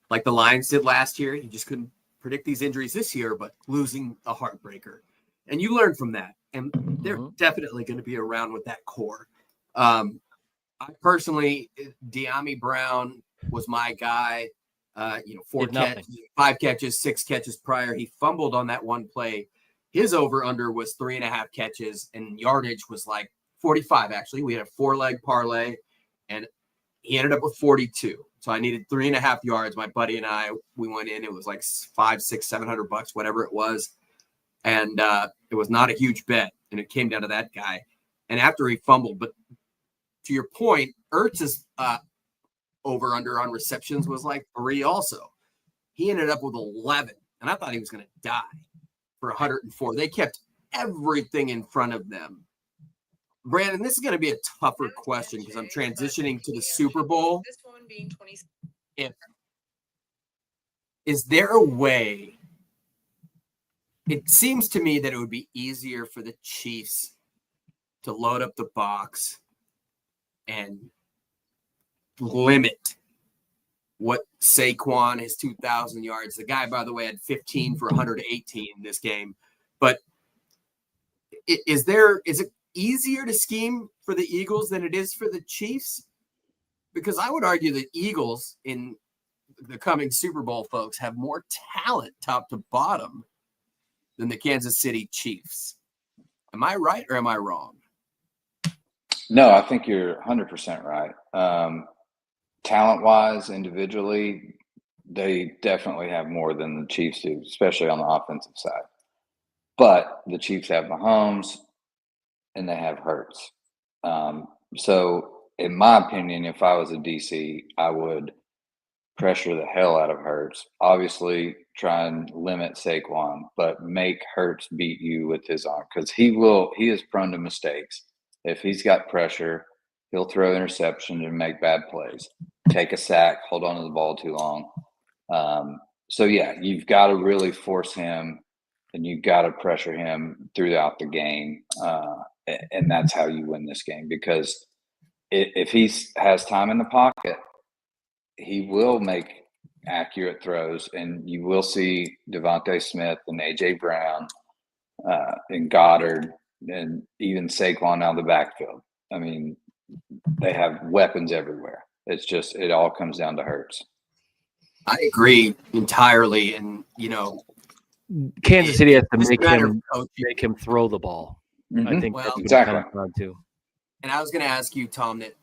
like the Lions did last year. You just couldn't predict these injuries this year, but losing a heartbreaker. And you learn from that. And they're definitely going to be around with that core. I personally, De'Ami Brown was my guy. 5 catches, 6 catches prior. He fumbled on that one play. His over-under was 3.5 catches, and yardage was like 45, actually. We had a 4-leg parlay, and he ended up with 42. So I needed 3.5 yards. My buddy and I, we went in. It was like $500, $600, $700, whatever it was. And it was not a huge bet, and it came down to that guy. And after he fumbled, but to your point, Ertz's over-under on receptions was like 3 also. He ended up with 11, and I thought he was going to die for 104. They kept everything in front of them. Brandon, this is going to be a tougher question because I'm transitioning to the Super Bowl. This one being 20. Is there a way? It seems to me that it would be easier for the Chiefs to load up the box and limit what Saquon, his 2,000 yards. The guy, by the way, had 15 for 118 in this game. But is it easier to scheme for the Eagles than it is for the Chiefs? Because I would argue that Eagles in the coming Super Bowl, folks, have more talent top to bottom than the Kansas City Chiefs. Am I right or am I wrong? No, I think you're 100% right. Talent-wise, individually, they definitely have more than the Chiefs do, especially on the offensive side. But the Chiefs have Mahomes and they have Hurts. So, in my opinion, if I was a DC, I would pressure the hell out of Hurts. Obviously, try and limit Saquon, but make Hurts beat you with his arm because he is prone to mistakes. If he's got pressure, he'll throw interceptions and make bad plays, take a sack, hold on to the ball too long. So, yeah, you've got to really force him and you've got to pressure him throughout the game. And that's how you win this game because if he has time in the pocket, he will make accurate throws, and you will see Devontae Smith and A.J. Brown and Goddard and even Saquon out of the backfield. I mean, they have weapons everywhere. It's just it all comes down to Hurts. I agree entirely, and Kansas City has to make him throw the ball. Mm-hmm. I think that's exactly too. And I was going to ask you, Tom, that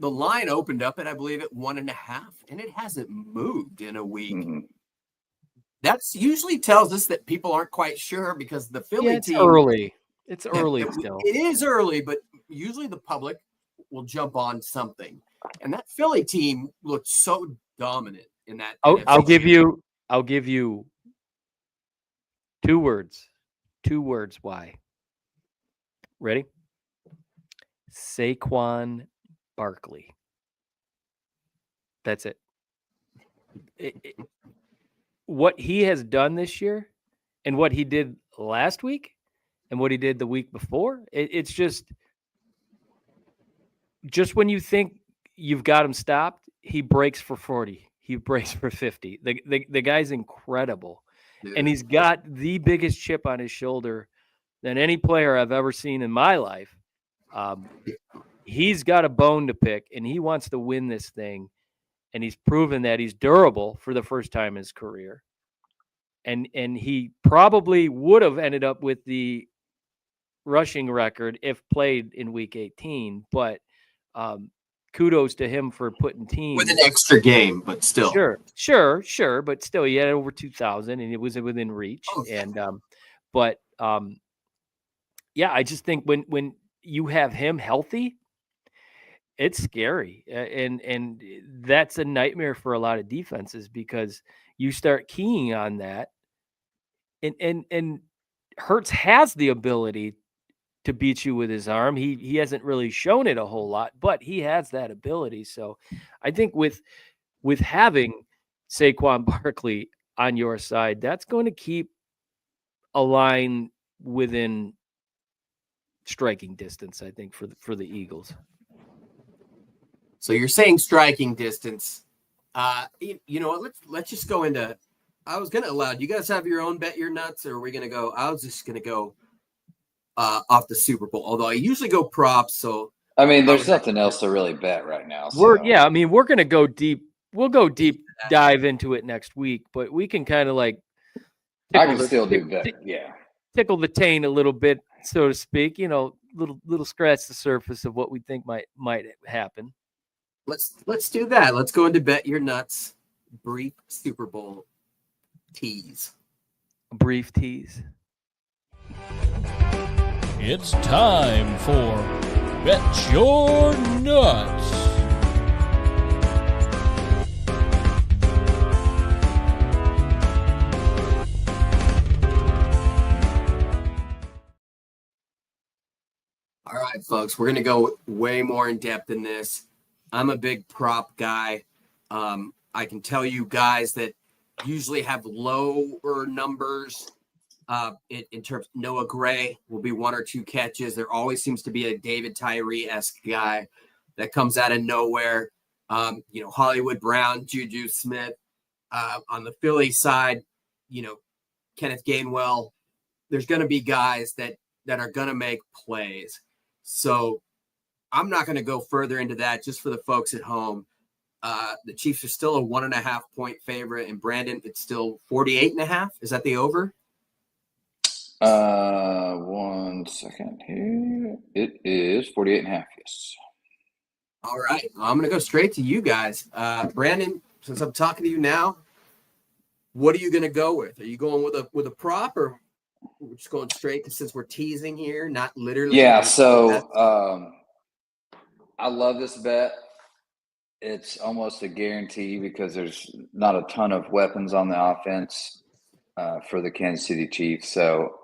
the line opened up at, I believe, at 1.5, and it hasn't moved in a week. Mm-hmm. That's usually tells us that people aren't quite sure because the Philly it's team early. It's early still. It is early, but usually the public will jump on something. And that Philly team looked so dominant in that. I'll give you 2 words. 2 words why. Ready? Saquon Barkley. That's it. What he has done this year and what he did last week and what he did the week before, it's just when you think you've got him stopped, he breaks for 40. He breaks for 50. The guy's incredible. Dude. And he's got the biggest chip on his shoulder than any player I've ever seen in my life. He's got a bone to pick, and he wants to win this thing. And he's proven that he's durable for the first time in his career. And he probably would have ended up with the rushing record if played in Week 18. But kudos to him for putting teams with an extra game, but still. Sure. But still, he had over 2,000, and it was within reach. And yeah, I just think when you have him healthy, it's scary, and that's a nightmare for a lot of defenses because you start keying on that, and Hurts has the ability to beat you with his arm. He hasn't really shown it a whole lot, but he has that ability. So I think with having Saquon Barkley on your side, that's going to keep a line within striking distance, I think, for the Eagles. So you're saying striking distance. You know what? Let's just go into. I was going to allow. Do you guys have your own bet your nuts, or are we going to go? I was just going to go off the Super Bowl. Although I usually go props. So I mean, there's nothing else to really bet right now. So. We're going to go deep. We'll go deep dive into it next week, but we can kind of like. I can still do better. Yeah. Tickle the taint a little bit, so to speak. Little scratch the surface of what we think might happen. Let's do that. Let's go into bet your nuts. Brief Super Bowl tease. Brief tease. It's time for Bet Your Nuts. All right, folks, we're going to go way more in depth than this. I'm a big prop guy. I can tell you guys that usually have lower numbers in terms. Noah Gray will be 1 or 2 catches. There always seems to be a David Tyree-esque guy that comes out of nowhere. Hollywood Brown, Juju Smith. On the Philly side, Kenneth Gainwell. There's going to be guys that are going to make plays. So I'm not going to go further into that just for the folks at home. The Chiefs are still a 1.5 point favorite, and Brandon, it's still 48.5. Is that the over? 1 second here. It is 48.5. Yes. All right. Well, I'm going to go straight to you guys. Brandon, since I'm talking to you now, what are you going to go with? Are you going with a prop, or we're just going straight since we're teasing here, not literally? Yeah. So I love this bet. it's almost a guarantee because there's not a ton of weapons on the offense for the Kansas City Chiefs. So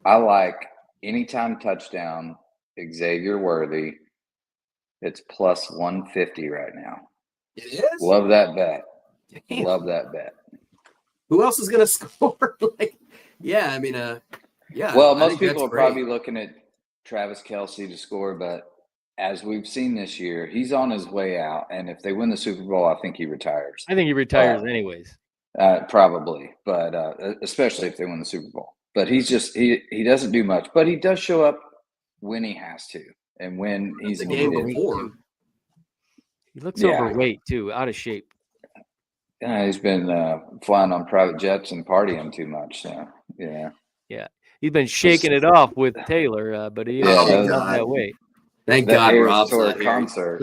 I like anytime touchdown, Xavier Worthy. It's plus 150 right now. It is? Love that bet. Damn. Love that bet. Who else is going to score? Yeah. Well, most people are probably looking at Travis Kelce to score, but as we've seen this year, he's on his way out. And if they win the Super Bowl, I think he retires. I think he retires anyways. Probably, but especially if they win the Super Bowl. But he's just he doesn't do much, but he does show up when he has to and when he's needed. He looks overweight too, out of shape. Yeah, he's been flying on private jets and partying too much. So yeah. He's been shaking it off with Taylor, but he is that way. Thank God Rob's not concert.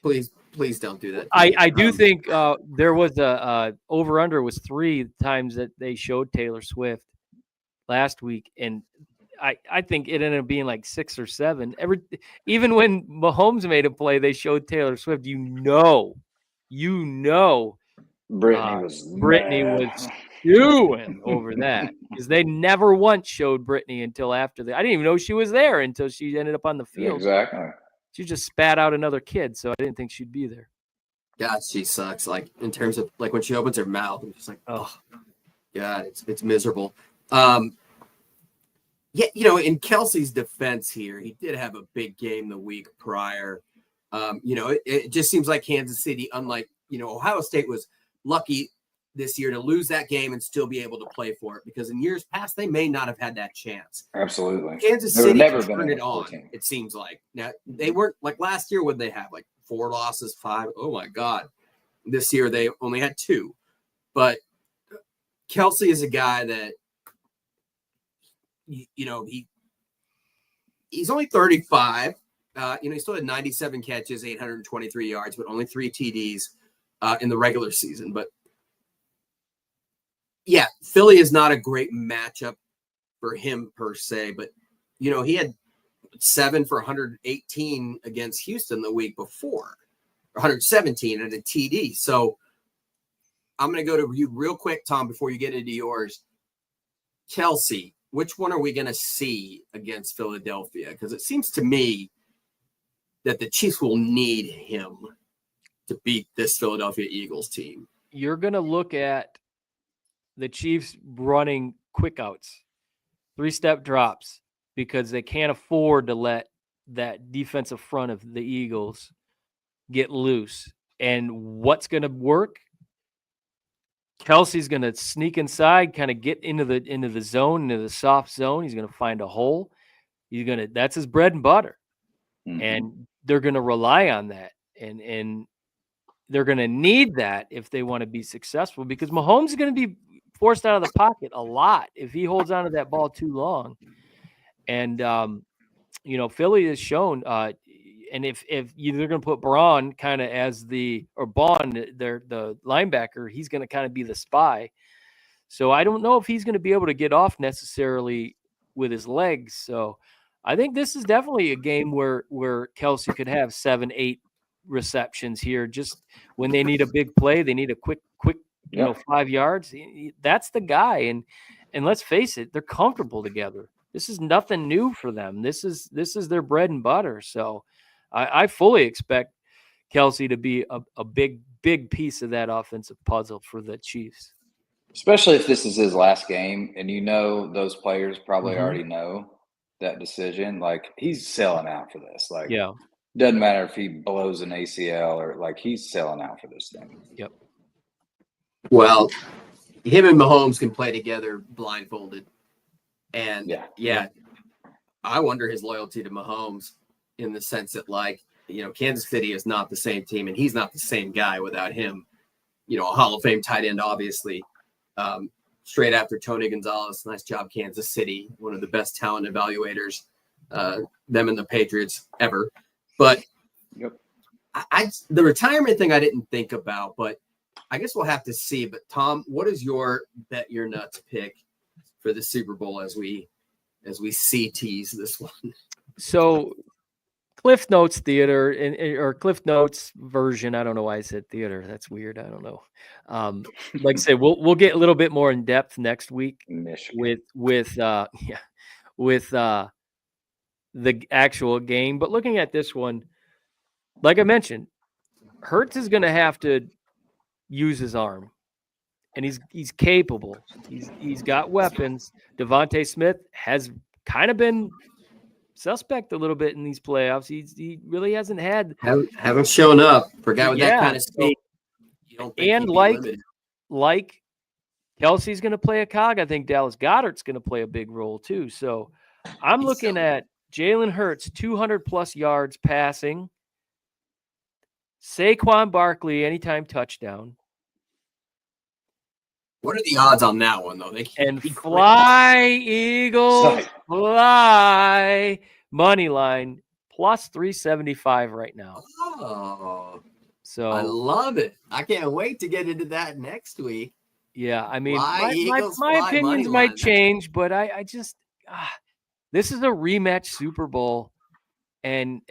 Please don't do that. I do think there was a over-under was 3 times that they showed Taylor Swift last week, and I think it ended up being like 6 or 7. Even when Mahomes made a play, they showed Taylor Swift. Brittany was doing over that because they never once showed Brittany until after I didn't even know she was there until she ended up on the field. Exactly. She just spat out another kid, so I didn't think she'd be there. God, she sucks. Like in terms of like when she opens her mouth, I'm just like, oh, God, it's miserable. Yeah, in Kelce's defense here, he did have a big game the week prior. It just seems like Kansas City, unlike Ohio State, was lucky this year to lose that game and still be able to play for it, because in years past they may not have had that chance. Absolutely. Kansas City turned it on, it seems like. Now they weren't like last year when they had like 4 losses, 5. Oh my God. This year they only had 2. But Kelce is a guy that he's only 35. He still had 97 catches, 823 yards, but only 3 TDs in the regular season. But yeah, Philly is not a great matchup for him per se, but he had 7 for 118 against Houston the week before, 117 and a TD. So I'm going to go to you real quick, Tom, before you get into yours. Kelce, which one are we going to see against Philadelphia? Because it seems to me that the Chiefs will need him to beat this Philadelphia Eagles team. You're going to look at the Chiefs running quick outs, 3-step drops, because they can't afford to let that defensive front of the Eagles get loose. And what's going to work? Kelce's going to sneak inside, kind of get into the zone, into the soft zone. He's going to find a hole. That's his bread and butter. Mm-hmm. And they're going to rely on that. And they're going to need that if they want to be successful, because Mahomes is going to be forced out of the pocket a lot if he holds on to that ball too long. And, Philly has shown, and if they're going to put Braun kind of as Bond, the linebacker, he's going to kind of be the spy. So I don't know if he's going to be able to get off necessarily with his legs. So I think this is definitely a game where Kelce could have 7-8 receptions here. Just when they need a big play, they need a quick, 5 yards. That's the guy. And let's face it, they're comfortable together. This is nothing new for them. This is their bread and butter. So I fully expect Kelce to be a big piece of that offensive puzzle for the Chiefs. Especially if this is his last game, and those players probably already know that decision. Like, he's selling out for this. Like, doesn't matter if he blows an ACL or he's selling out for this thing. Yep. Well, him and Mahomes can play together blindfolded. And I wonder his loyalty to Mahomes in the sense that Kansas City is not the same team, and he's not the same guy without him. A Hall of Fame tight end, obviously. Straight after Tony Gonzalez. Nice job, Kansas City. One of the best talent evaluators, them and the Patriots ever. But the retirement thing I didn't think about, but I guess we'll have to see. But Tom, what is your bet your nuts pick for the Super Bowl as we see tease this one? So Cliff Notes theater or Cliff Notes version. I don't know why I said theater. That's weird. I don't know. Like I said, we'll get a little bit more in depth next week Michigan. with the actual game. But looking at this one, like I mentioned, Hurts is going to have to use his arm, and he's capable. He's got weapons. Devontae Smith has kind of been suspect a little bit in these playoffs. He really hasn't haven't shown up for a guy with that kind of speed. And like Kelsey's going to play a cog. I think Dallas Goedert's going to play a big role too. So I'm looking at Jalen Hurts 200+ yards passing. Saquon Barkley anytime touchdown. What are the odds on that one, though? And fly, Eagles, fly. Money line plus 375 right now. Oh, so I love it. I can't wait to get into that next week. Yeah, I mean, my opinions might change, but I just this is a rematch Super Bowl, and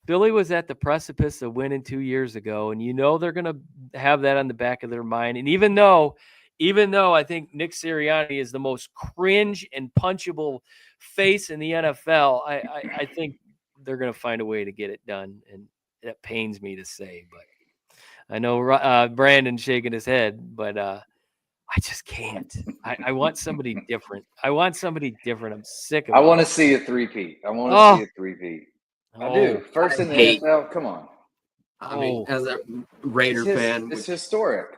Philly was at the precipice of winning 2 years ago, and they're gonna have that on the back of their mind. And even though I think Nick Sirianni is the most cringe and punchable face in the NFL, I think they're going to find a way to get it done. And that pains me to say, but I know Brandon's shaking his head, but I just can't. I want somebody different. I'm sick of it. I want to see a three-peat. I do. First in the NFL, come on. I mean, as a Raider fan. It's historic.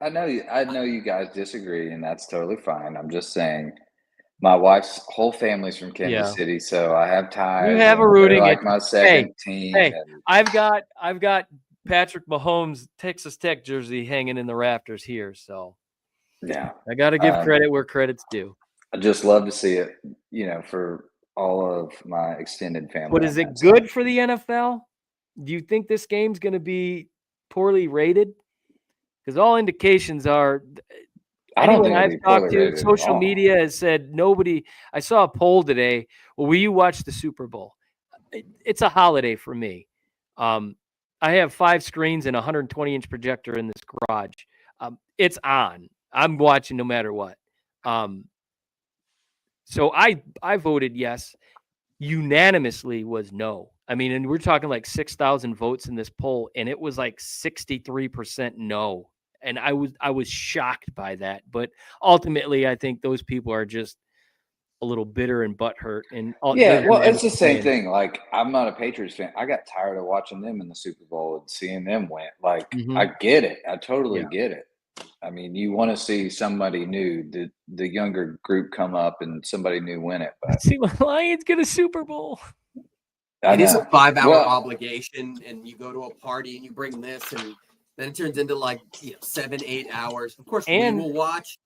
I know you guys disagree, and that's totally fine. I'm just saying, my wife's whole family's from Kansas City, so I have ties. You have a rooting like my second team. Hey, I've got Patrick Mahomes' Texas Tech jersey hanging in the rafters here, so yeah, I got to give credit where credit's due. I just love to see it, for all of my extended family. But is it good for the NFL? Do you think this game's going to be poorly rated? Because all indications are, anyone I've talked to, social media has said nobody. I saw a poll today. Well, will you watch the Super Bowl? It's a holiday for me. I have 5 screens and a 120-inch projector in this garage. It's on. I'm watching no matter what. So I voted yes. Unanimously was no. I mean, and we're talking like 6,000 votes in this poll, and it was like 63% no. And I was shocked by that. But ultimately, I think those people are just a little bitter and butthurt. And it's the same thing. Like, I'm not a Patriots fan. I got tired of watching them in the Super Bowl and seeing them win. Like, I get it. I totally get it. I mean, you want to see somebody new, the younger group come up and somebody new win it. But see, my Lions get a Super Bowl. It is a 5-hour obligation, and you go to a party and you bring this, and then it turns into like 7-8 hours. Of course, we will watch,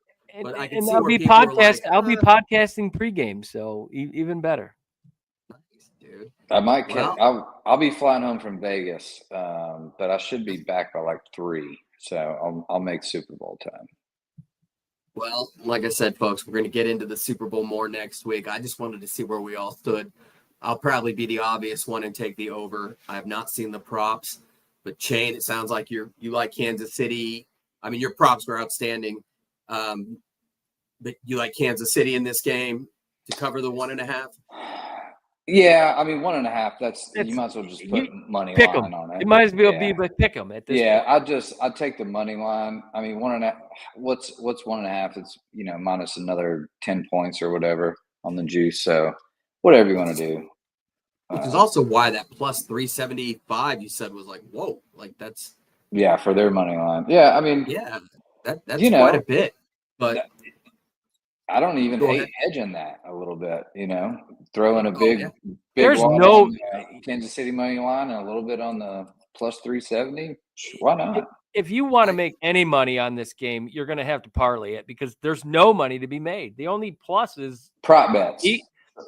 but I can see I'll be podcasting pregame, so even better. Nice, dude. I might. I'll be flying home from Vegas, but I should be back by like 3, so I'll make Super Bowl time. Well, like I said, folks, we're going to get into the Super Bowl more next week. I just wanted to see where we all stood. I'll probably be the obvious one and take the over. I have not seen the props, but Shane, it sounds like you like Kansas City. I mean, your props were outstanding, but you like Kansas City in this game to cover the 1.5. Yeah, I mean 1.5. You might as well just put money line on it. It might as well be like pick 'em at this. Yeah, I'd take the money line. I mean 1.5. What's 1.5? It's minus another 10 points or whatever on the juice. So whatever you want to do. Which is also why that plus 375 you said was like, whoa, like that's for their money line. Yeah, I mean that's quite a bit. But I don't even hate hedging that a little bit, throw in a big there's no Kansas City money line and a little bit on the plus 370. Why not? If you want to make any money on this game, you're going to have to parlay it because there's no money to be made. The only plus is prop bets.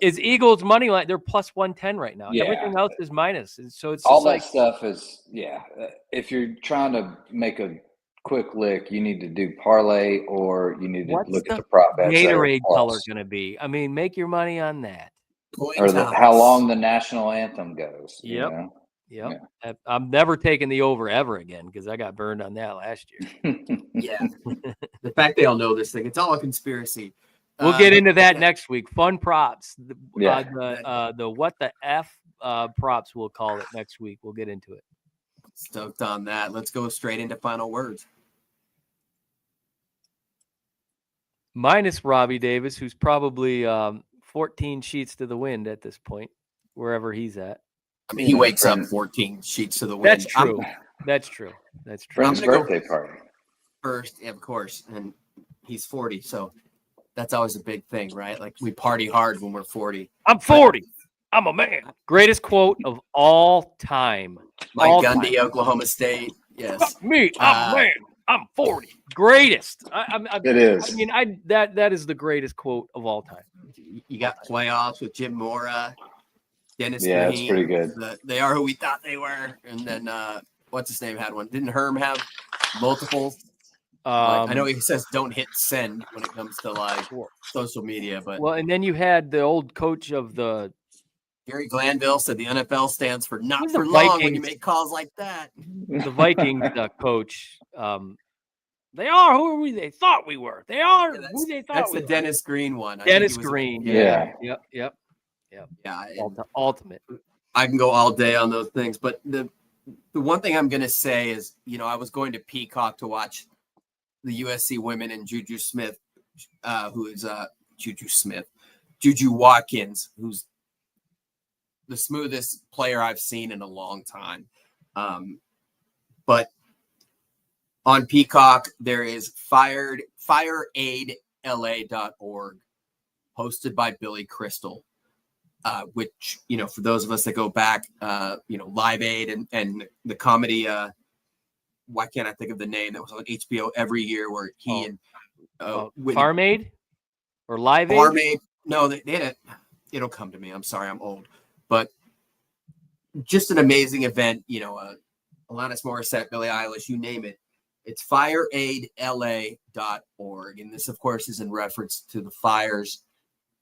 Is Eagles money line? They're plus 110 right now. Yeah, everything else is minus. And so it's all that stuff is if you're trying to make a quick lick, you need to do parlay or you need to look at the prop bets. Gatorade color going to be? I mean, make your money on that. how long the national anthem goes. Yep. You know? Yeah. I'm never taking the over ever again because I got burned on that last year. Yeah. The fact they all know this thing, it's all a conspiracy. We'll get into that next week. Fun props. The what the F props, we'll call it next week. We'll get into it. Stoked on that. Let's go straight into final words. Minus Robbie Davis, who's probably 14 sheets to the wind at this point, wherever he's at. I mean, he wakes up 14 sheets to the wind. That's true. That's true. Friend's birthday party. First, of course, and he's 40, so that's always a big thing, right? Like, we party hard when we're 40. I'm 40. I'm a man. Greatest quote of all time. Mike Gundy, Oklahoma State. Yes. Fuck me. I'm a man. I'm 40. Greatest. It is. I mean, that is the greatest quote of all time. You got playoffs with Jim Mora, Dennis Yeah, Green. it's pretty good. They are who we thought they were. And then what's his name had one? Didn't Herm have multiple? I know he says don't hit send when it comes to like social media, but and then you had the old coach of the Gary Glanville said the NFL stands for not for long Vikings. when you make calls like that. The Vikings coach. They are who they thought we were. They are who they thought That's we the were. Dennis Green one. Dennis Green. Yeah. Yep. Yeah. Ultimate. I can go all day on those things, but the one thing I'm going to say is, I was going to Peacock to watch the USC women and Juju Smith, Juju Watkins, who's the smoothest player I've seen in a long time. But on Peacock, there is fireaidla.org, hosted by Billy Crystal, which, for those of us that go back, Live Aid and the comedy, why can't I think of the name that was on HBO every year where he and Farm Aid or Live Aid? Farm Aid. No, they had it. It'll come to me. I'm sorry, I'm old. But just an amazing event, Alanis Morissette, Billie Eilish, you name it. It's fireaidla.org. And this, of course, is in reference to the fires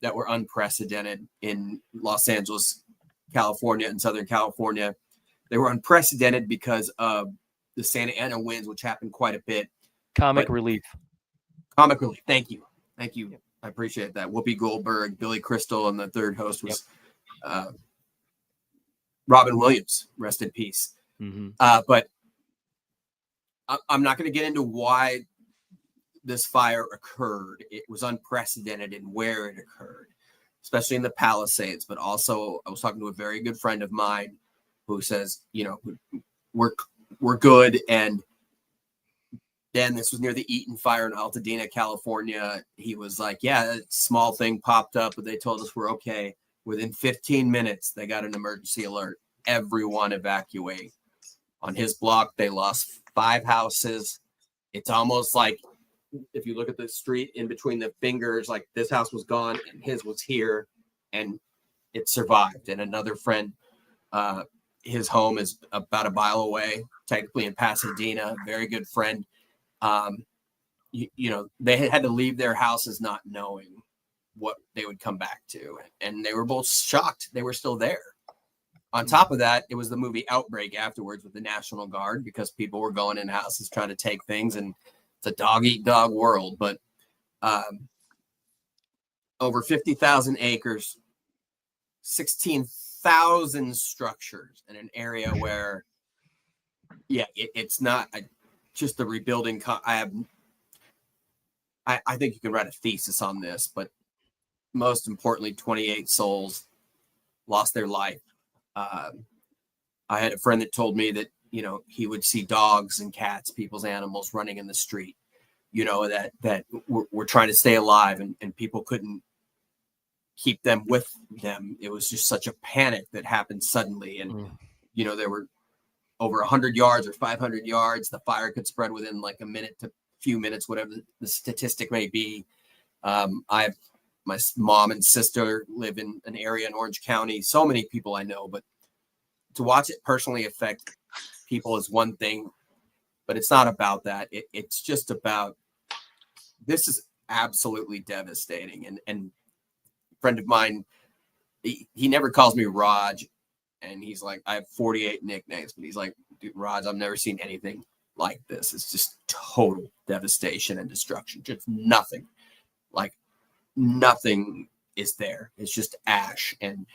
that were unprecedented in Los Angeles, California, and Southern California. They were unprecedented because of the Santa Ana winds, which happened quite a bit. Comic relief. Thank you. I appreciate that. Whoopi Goldberg, Billy Crystal, and the third host was Robin Williams. Rest in peace. Mm-hmm. But I'm not going to get into why this fire occurred. It was unprecedented in where it occurred, especially in the Palisades. But also, I was talking to a very good friend of mine who says, we're good. And then this was near the Eaton fire in Altadena, California. He was like, yeah, a small thing popped up, but they told us we're okay. Within 15 minutes, they got an emergency alert. Everyone evacuate. On his block, they lost 5 houses. It's almost like if you look at the street in between the fingers, like this house was gone and his was here and it survived. And another friend, his home is about a mile away, technically in Pasadena, very good friend. They had to leave their houses not knowing what they would come back to. And they were both shocked they were still there. On top of that, it was the movie Outbreak afterwards with the National Guard because people were going in houses trying to take things, and it's a dog-eat-dog world. But over 50,000 acres, 16,000 structures in an area where, it's not just the rebuilding. I think you can write a thesis on this, but most importantly, 28 souls lost their life. I had a friend that told me that, he would see dogs and cats, people's animals running in the street, that we're trying to stay alive and people couldn't keep them with them. It was just such a panic that happened suddenly. And, there were over 100 yards or 500 yards. The fire could spread within like a minute to few minutes, whatever the statistic may be. My mom and sister live in an area in Orange County. So many people I know, but to watch it personally affect people is one thing, but it's not about that. It's just about, this is absolutely devastating. And a friend of mine he never calls me Raj, and he's like, I have 48 nicknames, but he's like, dude, Raj, I've never seen anything like this. It's just total devastation and destruction. Just nothing. Like nothing is there. It's just ash, and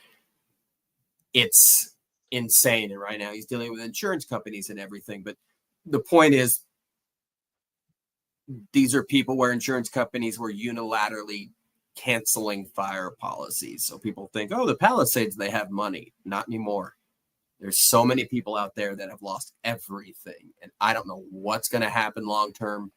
it's insane. And right now he's dealing with insurance companies and everything. But the point is, these are people where insurance companies were unilaterally canceling fire policies. So people think, oh, the Palisades, they have money. Not anymore. There's so many people out there that have lost everything. And I don't know what's going to happen long term.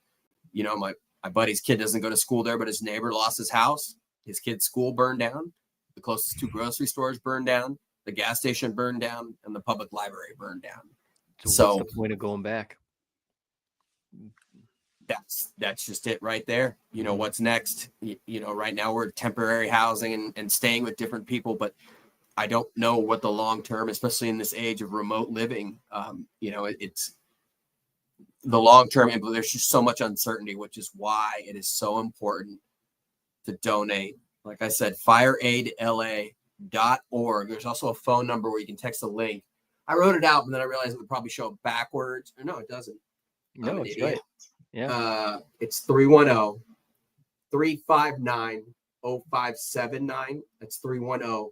You know, my buddy's kid doesn't go to school there, but his neighbor lost his house. His kid's school burned down. The closest 2 grocery stores burned down. The gas station burned down, and the public library burned down. So what's the point of going back? That's just it right there. You know, what's next? You know, right now we're temporary housing and staying with different people, but I don't know what the long term, especially in this age of remote living, you know, it's the long term. There's just so much uncertainty, which is why it is so important to donate. Like I said, fireaidla.org. There's also a phone number where you can text a link. I wrote it out, but then I realized it would probably show up backwards. Or no, it doesn't. No, it's right. Yeah. It's 310-359-0579. That's 310-359-0579.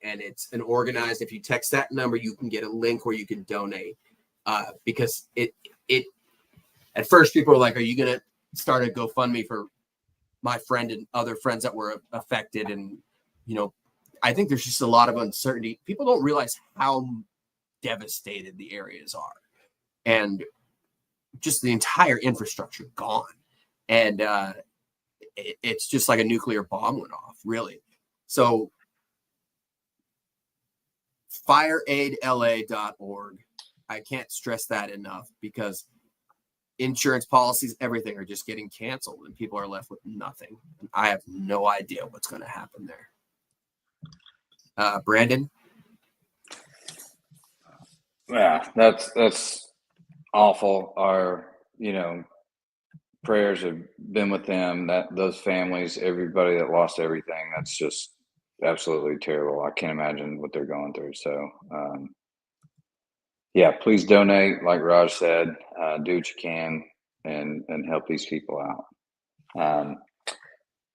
And it's an organized, if you text that number, you can get a link where you can donate. Because it at first people were like, are you going to start a GoFundMe for my friend and other friends that were affected? And, you know, I think there's just a lot of uncertainty. People don't realize how devastated the areas are, and just the entire infrastructure gone. And it's just like a nuclear bomb went off, really. So fireaidla.org. I can't stress that enough, because insurance policies, everything are just getting canceled and people are left with nothing. And I have no idea what's going to happen there. Brandon? Yeah, that's awful. Our, you know, prayers have been with them, that those families, everybody that lost everything. That's just absolutely terrible. I can't imagine what they're going through. So, yeah, please donate. Like Raj said, do what you can and help these people out.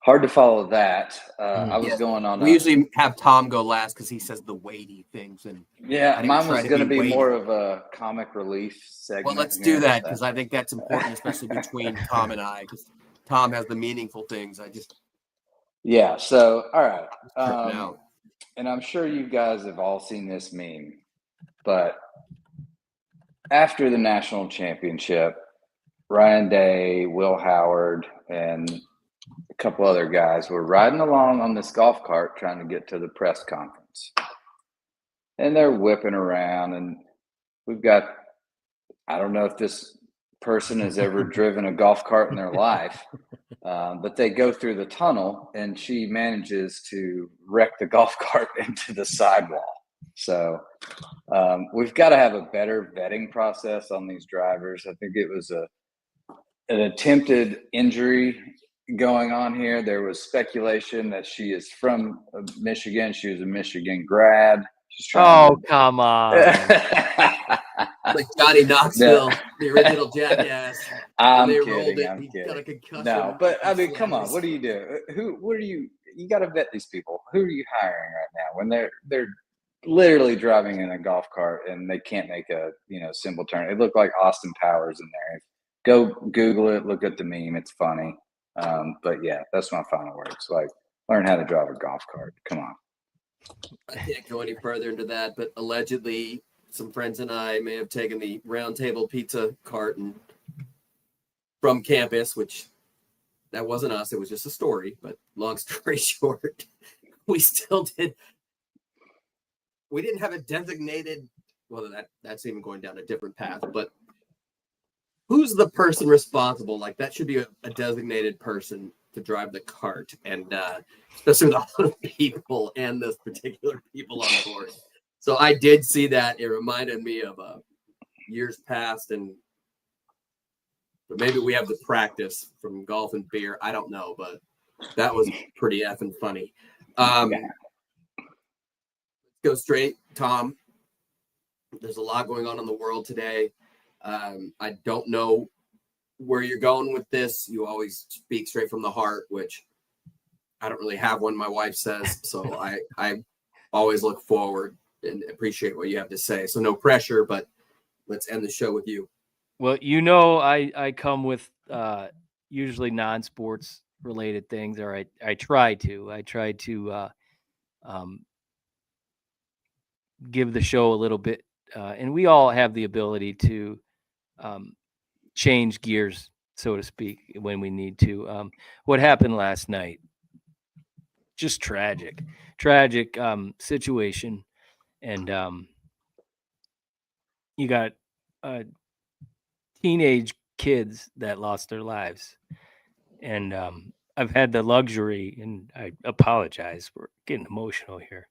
Hard to follow that. I was going on. We usually have Tom go last because he says the weighty things, and mine was going to be more of a comic relief segment. Well, let's do that, because I think that's important, especially between Tom and I, because Tom has the meaningful things. So all right, and I'm sure you guys have all seen this meme, but after the national championship, Ryan Day, Will Howard, and a couple other guys were riding along on this golf cart trying to get to the press conference. And they're whipping around, and we've got, I don't know if this person has ever driven a golf cart in their life, but they go through the tunnel, and she manages to wreck the golf cart into the sidewall. So we've got to have a better vetting process on these drivers. I think it was an attempted injury going on here. There was speculation that she is from Michigan. She was a Michigan grad. Come on. Like Johnny Knoxville, the original Jackass. I'm kidding. Got a concussion. No, but I mean, come on. What do you do? You got to vet these people. Who are you hiring right now when they're literally driving in a golf cart and they can't make a simple turn? It looked like Austin Powers in there. Go Google it. Look at the meme. It's funny. But yeah, that's my final words. Like, learn how to drive a golf cart. Come on. I can't go any further into that, but allegedly some friends and I may have taken the Round Table Pizza cart from campus, which that wasn't us. It was just a story, but long story short, we didn't have a designated, well, that's even going down a different path, but who's the person responsible? Like, that should be a designated person to drive the cart, and especially with all the people and those particular people on board. So I did see that. It reminded me of years past, and But maybe we have the practice from golf and beer. I don't know, but that was pretty effing funny. Let's go straight, Tom. There's a lot going on in the world today. I don't know where you're going with this. You always speak straight from the heart, which I don't really have one, my wife says. So I always look forward and appreciate what you have to say. So no pressure, but let's end the show with you. Well, I come with usually non-sports related things, or I try to give the show a little bit, and we all have the ability to change gears, so to speak, when we need to. What happened last night? Just tragic situation, and you got teenage kids that lost their lives. And I've had the luxury, and I apologize for getting emotional here.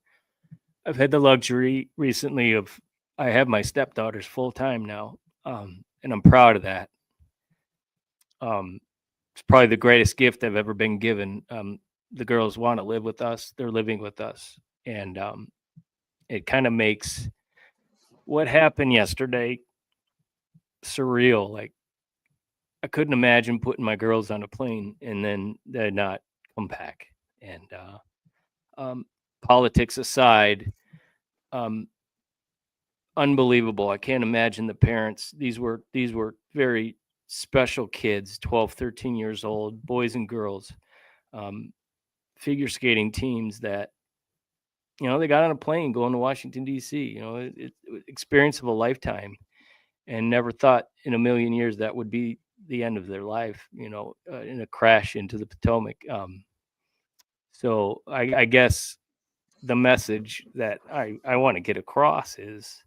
I've had the luxury recently of, I have my stepdaughters full time now, and I'm proud of that. It's probably the greatest gift I've ever been given. The girls want to live with us. They're living with us. And it kind of makes what happened yesterday surreal. Like, I couldn't imagine putting my girls on a plane and then they not come back. And politics aside, unbelievable. I can't imagine the parents. These were very special kids, 12, 13 years old, boys and girls, figure skating teams that, they got on a plane going to Washington, D.C., it experience of a lifetime, and never thought in a million years that would be the end of their life, in a crash into the Potomac. So I guess the message that I want to get across is,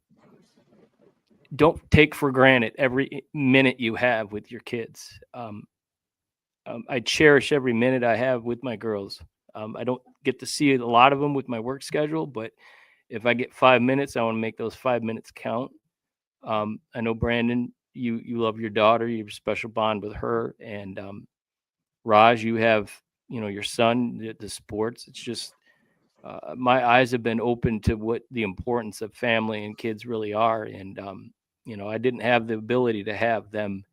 don't take for granted every minute you have with your kids. I cherish every minute I have with my girls. I don't get to see a lot of them with my work schedule, but if I get 5 minutes, I want to make those 5 minutes count. I know, Brandon, you love your daughter. You have a special bond with her. And Raj, you have, your son, the sports. It's just, my eyes have been open to what the importance of family and kids really are. And, I didn't have the ability to have them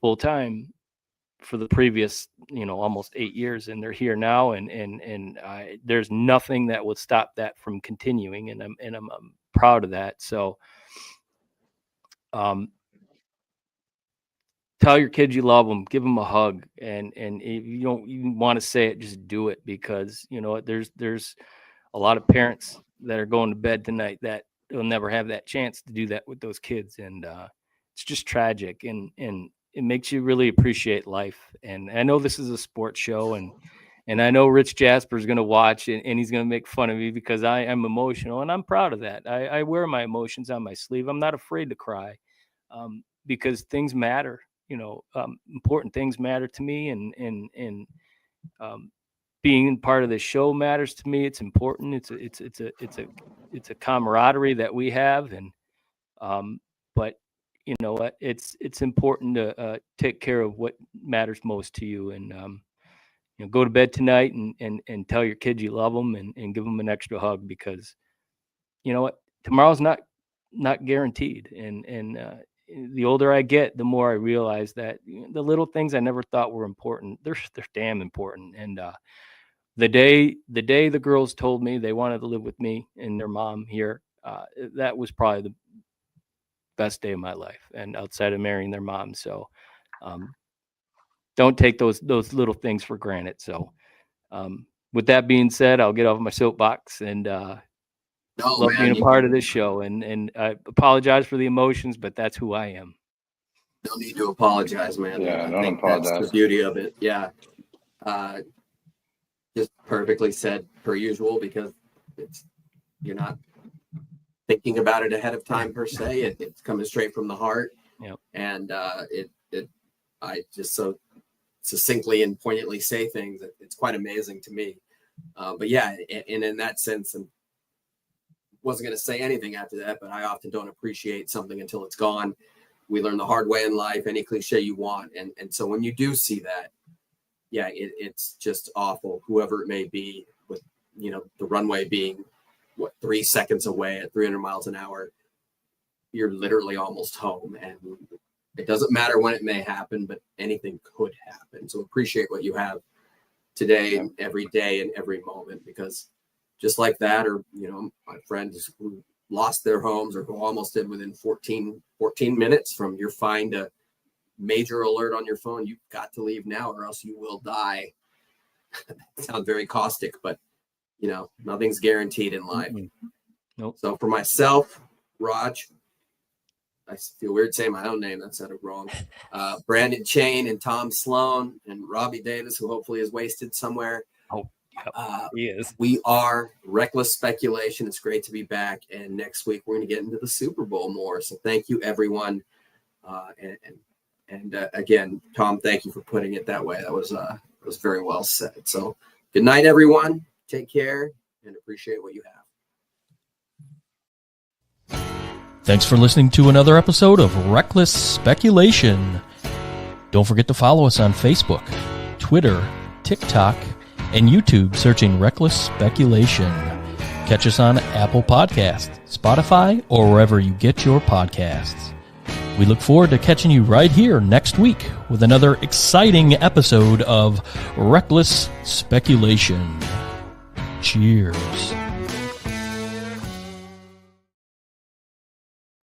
full time for the previous, almost 8 years, and they're here now. And there's nothing that would stop that from continuing. And I'm proud of that. So, tell your kids you love them, give them a hug. And if you don't even want to say it, just do it, because there's a lot of parents that are going to bed tonight that will never have that chance to do that with those kids. And it's just tragic, and it makes you really appreciate life. And I know this is a sports show, and I know Rich Jasper is going to watch, and he's going to make fun of me because I am emotional, and I'm proud of that. I wear my emotions on my sleeve. I'm not afraid to cry, because things matter. Important things matter to me, and being part of the show matters to me. It's important. It's a camaraderie that we have, and but you know what? It's important to take care of what matters most to you, and go to bed tonight and tell your kids you love them, and give them an extra hug, because you know what? Tomorrow's not guaranteed, and the older I get, the more I realize that the little things I never thought were important, they're damn important. And the day the girls told me they wanted to live with me and their mom here, that was probably the best day of my life, and outside of marrying their mom. So don't take those little things for granted. So with that being said, I'll get off my soapbox, and love being a part of this show, and I apologize for the emotions, but that's who I am. No need to apologize, man. Yeah, I don't think apologize. that's the beauty of it. Yeah. Just perfectly said, per usual, because you're not thinking about it ahead of time per se. It's coming straight from the heart. Yep. And I just so succinctly and poignantly say things. It's quite amazing to me. But yeah, and in that sense, and wasn't going to say anything after that, but I often don't appreciate something until it's gone. we learn the hard way in life, any cliche you want. And so when you do see that, yeah, it's just awful, whoever it may be, with, you know, the runway being 3 seconds away at 300 miles an hour, you're literally almost home. And it doesn't matter when it may happen, but anything could happen. So appreciate what you have today and every day and every moment, because just like that, or, you know, my friends who lost their homes or who almost did within 14 minutes from your find to major alert on your phone, you've got to leave now or else you will die. Sounds very caustic, but, you know, nothing's guaranteed in life. Nope. So for myself, Raj, I feel weird saying my own name. That sounded wrong. Brandon Chain and Tom Sloan and Robbie Davis, who hopefully is wasted somewhere. Oh, he is. We are Reckless Speculation. It's great to be back. And next week, we're going to get into the Super Bowl more. So thank you, everyone. And again, Tom, thank you for putting it that way. That was very well said. So good night, everyone. Take care and appreciate what you have. Thanks for listening to another episode of Reckless Speculation. Don't forget to follow us on Facebook, Twitter, TikTok, and YouTube, searching Reckless Speculation. Catch us on Apple Podcasts, Spotify, or wherever you get your podcasts. We look forward to catching you right here next week with another exciting episode of Reckless Speculation. Cheers.